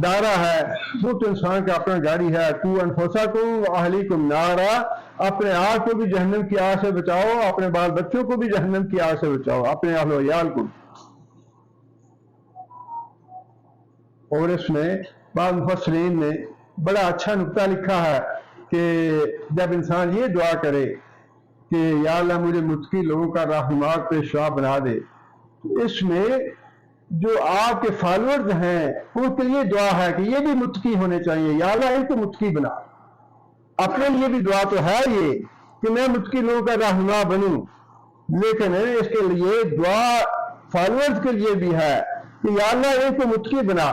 دائرہ ہے وہ تو انسان کا اپنا گاڑی ہے. تو انفسکم واہلیکم نارا, اپنے آپ کو بھی جہنم کی آگ سے بچاؤ, اپنے بال بچوں کو بھی جہنم کی آگ سے بچاؤ, اپنے اہل و عیال کو. اور اس میں بعض مفسرین نے بڑا اچھا نقطہ لکھا ہے کہ جب انسان یہ دعا کرے کہ یا اللہ مجھے متقی لوگوں کا راہنما پیشوا بنا دے، تو اس میں جو آپ کے فالوورز ہیں ان کے لیے دعا ہے کہ یہ بھی متقی ہونے چاہیے، یا اللہ ان کو متقی بنا۔ اپنے لیے بھی دعا تو ہے یہ کہ میں متقی لوگوں کا رہنما بنوں، لیکن اس کے لیے دعا فالوورز کے لیے بھی ہے کہ یا اللہ ان کو متقی بنا۔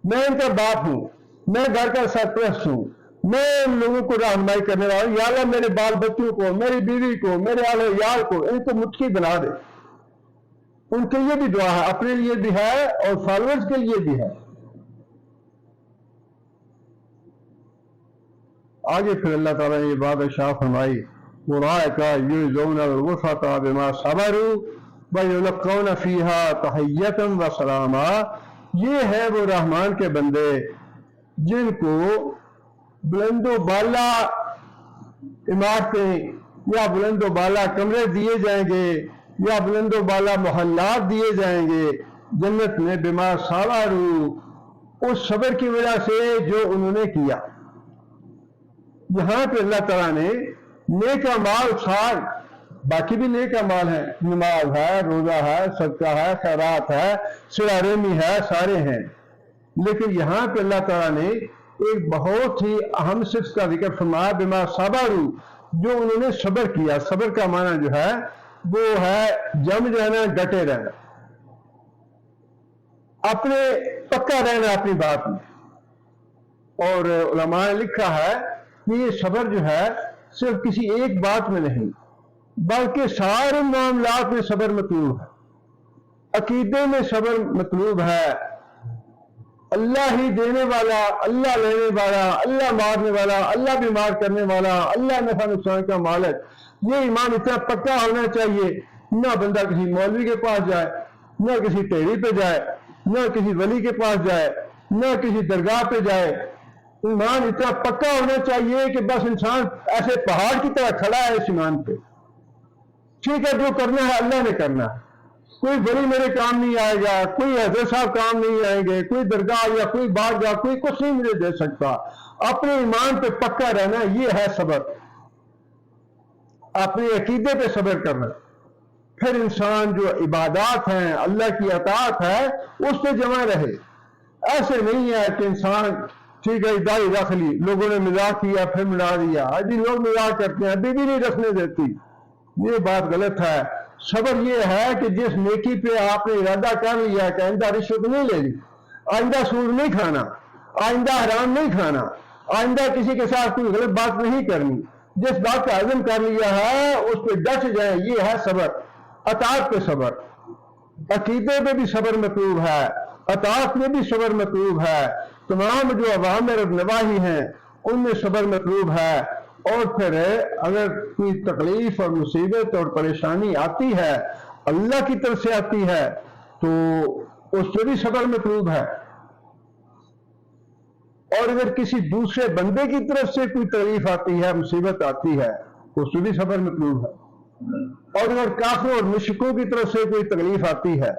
میں ان کا باپ ہوں، میں گھر کا سرپرست ہوں، میں ان لوگوں کو رہنمائی کرنے والا ہوں، یا اللہ میرے بال بچوں کو، میری بیوی کو، میرے اہل عیال کو ان کو متقی بنا دے۔ ان کے لیے بھی دعا ہے، اپنے لیے بھی ہے اور فالوورز کے لیے بھی ہے۔ آگے پھر اللہ تعالیٰ نے یہ بات ارشاد فرمائی، اولئک یجزون الغرفۃ بما صبروا ویلقون فیہا تحیۃ وسلاما۔ یہ ہے وہ رحمان کے بندے جن کو بلند و بالا عمارتیں یا بلند و بالا کمرے دیے جائیں گے یا بلند و بالا محلات دیے جائیں گے جنت میں، بما صبروا، اس صبر کی وجہ سے جو انہوں نے کیا۔ یہاں پہ اللہ تعالیٰ نے نیک اعمال سار، باقی بھی نیک اعمال ہیں، نماز ہے، روزہ ہے، صدقہ ہے، خیرات ہے، صلہ رحمی ہے، سارے ہیں، لیکن یہاں پہ اللہ تعالیٰ نے ایک بہت ہی اہم صفت کا ذکر فرمایا، بما صبروا، جو انہوں نے صبر کیا۔ صبر کا معنی جو ہے وہ ہے جم جانا، ڈٹے رہنا، اپنے پکا رہنا اپنی بات میں۔ اور علماء نے لکھا ہے کہ یہ صبر جو ہے صرف کسی ایک بات میں نہیں بلکہ سارے معاملات میں صبر مطلوب ہے۔ عقیدے میں صبر مطلوب ہے، اللہ ہی دینے والا، اللہ لینے والا، اللہ مارنے والا، اللہ بیمار کرنے والا، اللہ نفع نقصان کا مالک، یہ ایمان اتنا پکا ہونا چاہیے، نہ بندہ کسی مولوی کے پاس جائے، نہ کسی ٹیری پہ جائے، نہ کسی ولی کے پاس جائے، نہ کسی درگاہ پہ جائے۔ ایمان اتنا پکا ہونا چاہیے کہ بس انسان ایسے پہاڑ کی طرح کھڑا ہے اس ایمان پہ، ٹھیک ہے جو کرنا ہے اللہ نے کرنا ہے، کوئی ولی میرے کام نہیں آئے گا، کوئی حضرت صاحب کام نہیں آئیں گے، کوئی درگاہ یا کوئی بارگاہ کوئی کچھ نہیں مجھے دے سکتا۔ اپنے ایمان پہ پکا رہنا، یہ ہے صبر، اپنے عقیدے پہ صبر کرنا۔ پھر انسان جو عبادات ہیں، اللہ کی اطاعت ہے، اس پہ جمع رہے۔ ایسے نہیں ہے کہ انسان ٹھیک ہے داڑھی رکھ لی، لوگوں نے مذاق کیا پھر ملا دیا، جی لوگ مذاق کرتے ہیں ابھی بھی نہیں رکھنے دیتی، یہ بات غلط ہے۔ صبر یہ ہے کہ جس نیکی پہ آپ نے ارادہ کر لیا کہ آئندہ رشوت نہیں لینی، آئندہ سود نہیں کھانا، آئندہ حرام نہیں کھانا، آئندہ کسی کے ساتھ کوئی غلط بات نہیں کرنی، جس بات کا عزم کر لیا ہے اس پہ ڈٹ جائیں، یہ ہے صبر۔ اطاعت پہ صبر، عقیدے پہ بھی صبر مطلوب ہے، اطاعت میں بھی صبر مطلوب ہے، تمام جو اوامر اور نواہی ہیں ان میں صبر مطلوب ہے۔ اور پھر اگر کوئی تکلیف اور مصیبت اور پریشانی آتی ہے اللہ کی طرف سے آتی ہے تو اس پہ بھی صبر مطلوب ہے، اور اگر کسی دوسرے بندے کی طرف سے کوئی تکلیف آتی ہے، مصیبت آتی ہے تو اس پہ بھی صبر مطلوب ہے، اور اگر کافروں اور مشرکوں کی طرف سے کوئی تکلیف آتی ہے،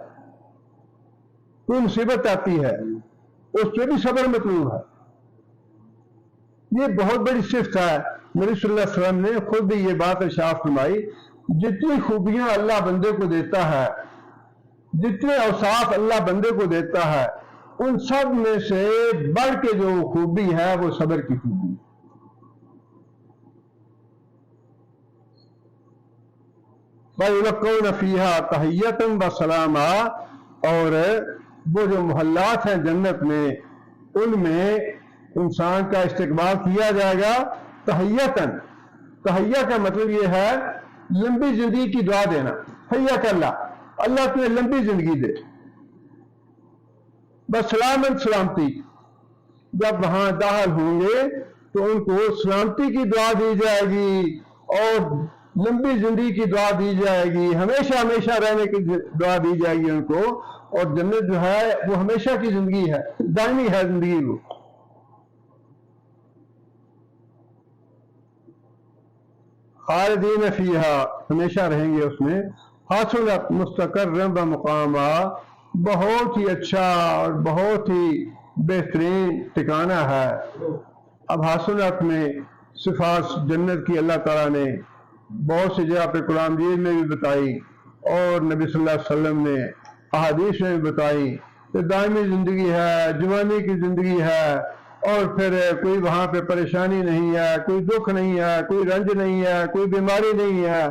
کوئی مصیبت آتی ہے، اس پہ بھی صبر مطلوب ہے۔ یہ بہت بڑی صفت ہے، نبی صلی اللہ علیہ وسلم نے خود بھی یہ بات ارشاد فرمائی، جتنی خوبیاں اللہ بندے کو دیتا ہے، جتنے اوصاف اللہ بندے کو دیتا ہے، ان سب میں سے بڑھ کے جو خوبی ہے وہ صبر کی خوبی۔ وَيُلَقَّوْنَ فِيهَا تَحِيَّةً وَسَلَامًا، اور وہ جو محلات ہیں جنت میں ان میں انسان کا استقبال کیا جائے گا تحیّتاً۔ تحیّہ کا مطلب یہ ہے لمبی زندگی کی دعا دینا، حیّاک اللہ، اللہ تمہیں لمبی زندگی دے، بس سلامن، سلامتی۔ جب وہاں داخل ہوں گے تو ان کو سلامتی کی دعا دی جائے گی اور لمبی زندگی کی دعا دی جائے گی، ہمیشہ ہمیشہ رہنے کی دعا دی جائے گی ان کو، اور جنت جو ہے وہ ہمیشہ کی زندگی ہے، دائمی ہے زندگی وہ۔ خالدین فیہا، ہمیشہ رہیں گے اس میں، حاصلت مستقرا و مقاما، بہت ہی اچھا اور بہت ہی بہترین ٹھکانہ ہے۔ اب حسنات میں صفات جنت کی اللہ تعالیٰ نے بہت سی جگہ پہ قرآن مجید میں بھی بتائی اور نبی صلی اللہ علیہ وسلم نے احادیث میں بھی بتائی کہ دائمی زندگی ہے، جوانی کی زندگی ہے، اور پھر کوئی وہاں پہ پریشانی نہیں ہے، کوئی دکھ نہیں ہے، کوئی رنج نہیں ہے، کوئی بیماری نہیں ہے۔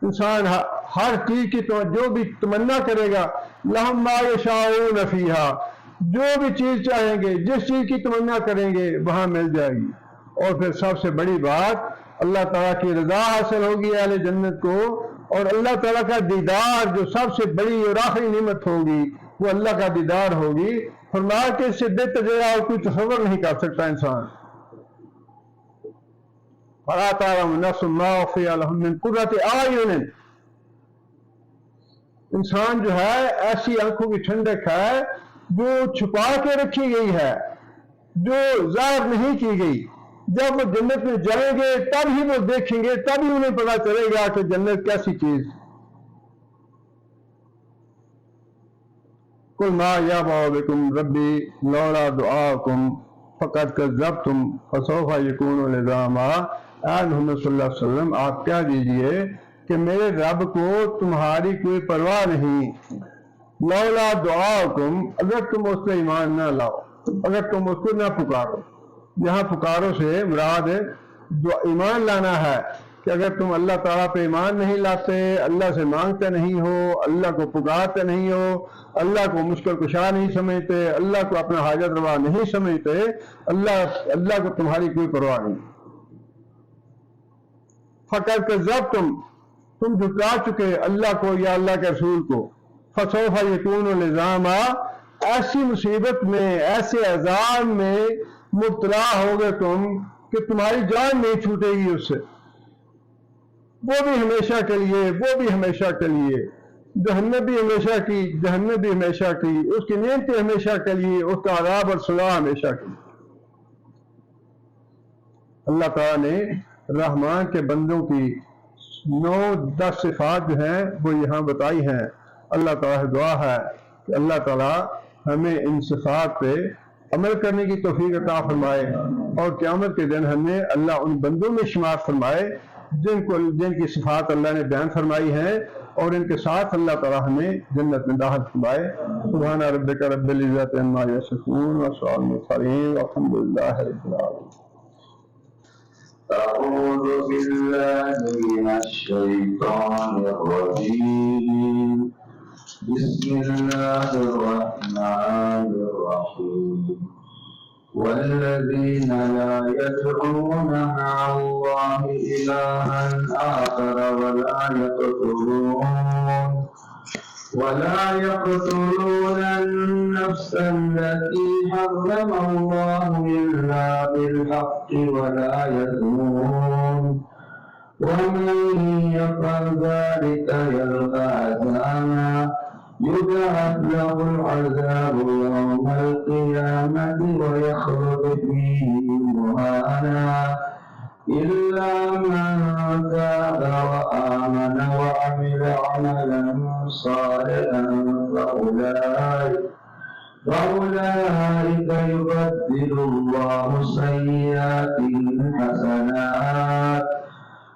انسان ہر چیز کی جو بھی تمنا کرے گا، لہم ما یشاءون فیہا، جو بھی چیز چاہیں گے، جس چیز کی تمنا کریں گے وہاں مل جائے گی۔ اور پھر سب سے بڑی بات، اللہ تعالیٰ کی رضا حاصل ہوگی اہل جنت کو، اور اللہ تعالیٰ کا دیدار جو سب سے بڑی اور آخری نعمت ہوگی وہ اللہ کا دیدار ہوگی۔ فرمایا کہ اس سے بہتر جگہ اور کوئی تصور نہیں کر سکتا انسان۔ فَلَا تَعْلَمُ نَفْسٌ مَا أُخْفِيَ لَهُم مِّن قُرَّةِ أَعْيُنٍ، انسان جو ہے ایسی آنکھوں کی ٹھنڈک ہے جو چھپا کے رکھی گئی ہے، جو ظاہر نہیں کی گئی۔ جب وہ جنت میں جائیں گے تب ہی وہ دیکھیں گے، تب ہی انہیں پتا چلے گا کہ جنت کیسی چیز۔ قُلْ مَا يَعْبَأُ بِكُمْ رَبِّي لَوْلَا دُعَاؤُكُمْ فَقَدْ كَذَّبْتُمْ فَسَوْفَ يَكُونُ لِزَامًا۔ اے محمد صلی اللہ علیہ وسلم آپ کہہ دیجئے کہ میرے رب کو تمہاری کوئی پرواہ نہیں۔ لولا دعاؤکم، اگر تم اس پہ ایمان نہ لاؤ، اگر تم اس کو نہ پکارو۔ یہاں پکارو سے مراد ایمان لانا ہے کہ اگر تم اللہ تعالیٰ پہ ایمان نہیں لاتے، اللہ سے مانگتے نہیں ہو، اللہ کو پکارتے نہیں ہو، اللہ کو مشکل کشا نہیں سمجھتے، اللہ کو اپنا حاجت روا نہیں سمجھتے، اللہ کو تمہاری کوئی پرواہ نہیں۔ فَقَدْ كَذَّبْتُمْ، تم جھٹلا چکے اللہ کو یا اللہ کے رسول کو۔ فَسَوْفَ يَكُونُ لِزَامًا، ایسی مصیبت میں، ایسے عذاب میں مبتلا ہوگے تم کہ تمہاری جان نہیں چھوٹے گی اس سے، وہ بھی ہمیشہ کے لیے، وہ بھی ہمیشہ کے لیے، جہنم بھی ہمیشہ کی، جہنم بھی ہمیشہ کی، اس کی نعمتیں ہمیشہ کے لیے، اس کا عذاب اور سزا ہمیشہ کے لیے۔ اللہ تعالیٰ نے رحمان کے بندوں کی 9-10 صفات جو ہیں وہ یہاں بتائی ہیں۔ اللہ تعالیٰ دعا ہے کہ اللہ تعالیٰ ہمیں ان صفات پہ عمل کرنے کی توفیق عطا فرمائے، اور قیامت کے دن ہمیں اللہ ان بندوں میں شمار فرمائے جن کی صفات اللہ نے بیان فرمائی ہیں، اور ان کے ساتھ اللہ تعالیٰ ہمیں جنت میں داخل فرمائے۔ سبحان ربک رب العزت عما یصفون وسلام علی المرسلین والحمد للہ رب العالمین۔ أعوذ بالله من الشيطان الرجيم بسم الله الرحمن الرحيم والذين لا يدعون مع الله إلها آخر ولا يقتلون النفس التي حرم الله إلا بالحق ولا يزنون ومن يفعل ذلك يلقى أثاما يضاعف له العذاب يوم القيامة ويخلد فيه مهانا إلا من تاب وآمن وعمل عملا صالحا فأولئك يبدل الله سيئاتهم حسنات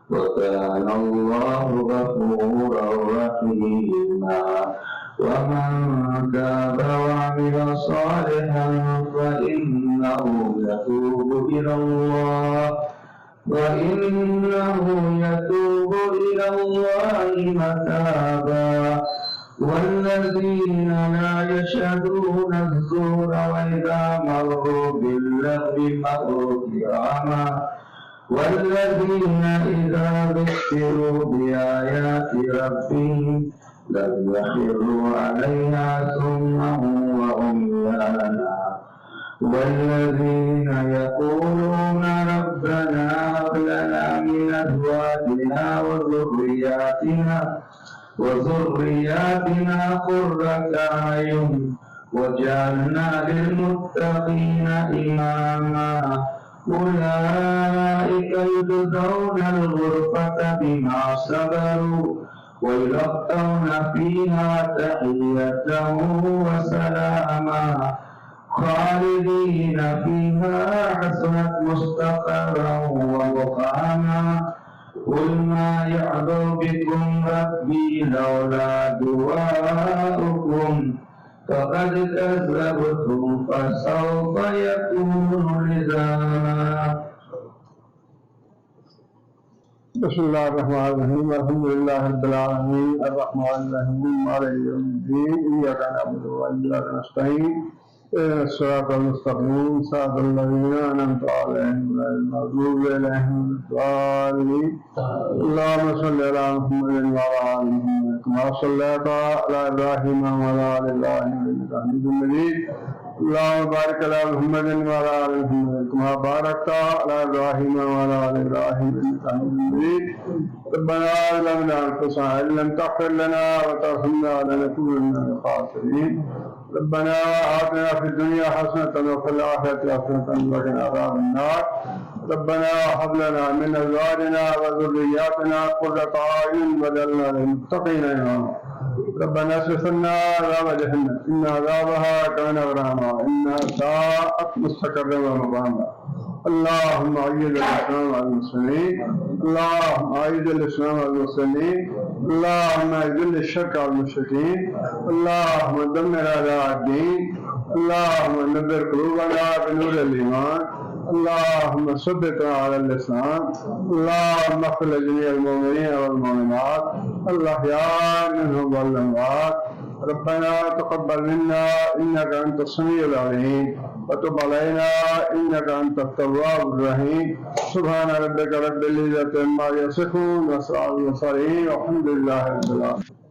وكان الله غفورا رحيما ومن تاب وعمل صالحا فإنه يتوب إلى الله متابا والذين لا يشهدون الزور وإذا مروا باللغو مروا كراما والذين إذا ذكروا بآيات ربهم لم يخروا عليها سما وعميانا والذين يقولون ربنا هب لنا من أزواجنا وذرياتنا قرة أعين واجعلنا للمتقين إماما أولئك يجزون الغرفة بما صبروا ويلقون فيها تحية وسلاما خالدين فيها حسنت مستقرا ومقاما قل ما يعظ بكم ربي لولا دعاؤكم فقد كذبتم فسوف يكون لزاما. بسم الله الرحمن الرحيم الحمد لله رب العالمين الرحمن الرحيم مالك يوم الدين إياك نعبد وإياك نستعين اهدنا الصراط المستقيم صراط الذين أنعمت عليهم غير المغضوب عليهم ولا الضالين. اللهم صل على محمد وعلى آل محمد كما صليت على إبراهيم وعلى آل إبراهيم إنك حميد مجيد. اللهم بارك على محمد وعلى آل محمد كما باركت على إبراهيم وعلى آل إبراهيم إنك حميد مجيد. ربنا ظلمنا أنفسنا إن لم تغفر لنا وترحمنا لنكونن من الخاسرين. ربنا آتنا في الدنيا حسنة وفي الآخرة حسنة وقنا عذاب النار. ربنا هب لنا من أزواجنا وذرياتنا قرة أعين واجعلنا للمتقين إماما. ربنا اصرف عنا عذاب جهنم إن عذابها كان غراما إنها ساءت مستقرا ومقاما. اللهم أعز الإسلام والمسلمين اللهم أعز الإسلام والمسلمين اللهم أذل الشرك والمشركين اللهم دمر أعداء الدين اللهم نبر قلوبنا بنور الإيمان اللهم ثبتنا على الإسلام اللهم اغفر لجميع المؤمنين والمؤمنات الأحياء منهم والأموات. ربنا تقبل منا إنك أنت السميع العليم وتب علينا إنك أنت التواب الرحيم. سبحان ربك رب العزة عما يصفون وسلام على المرسلين والحمد لله رب العالمين.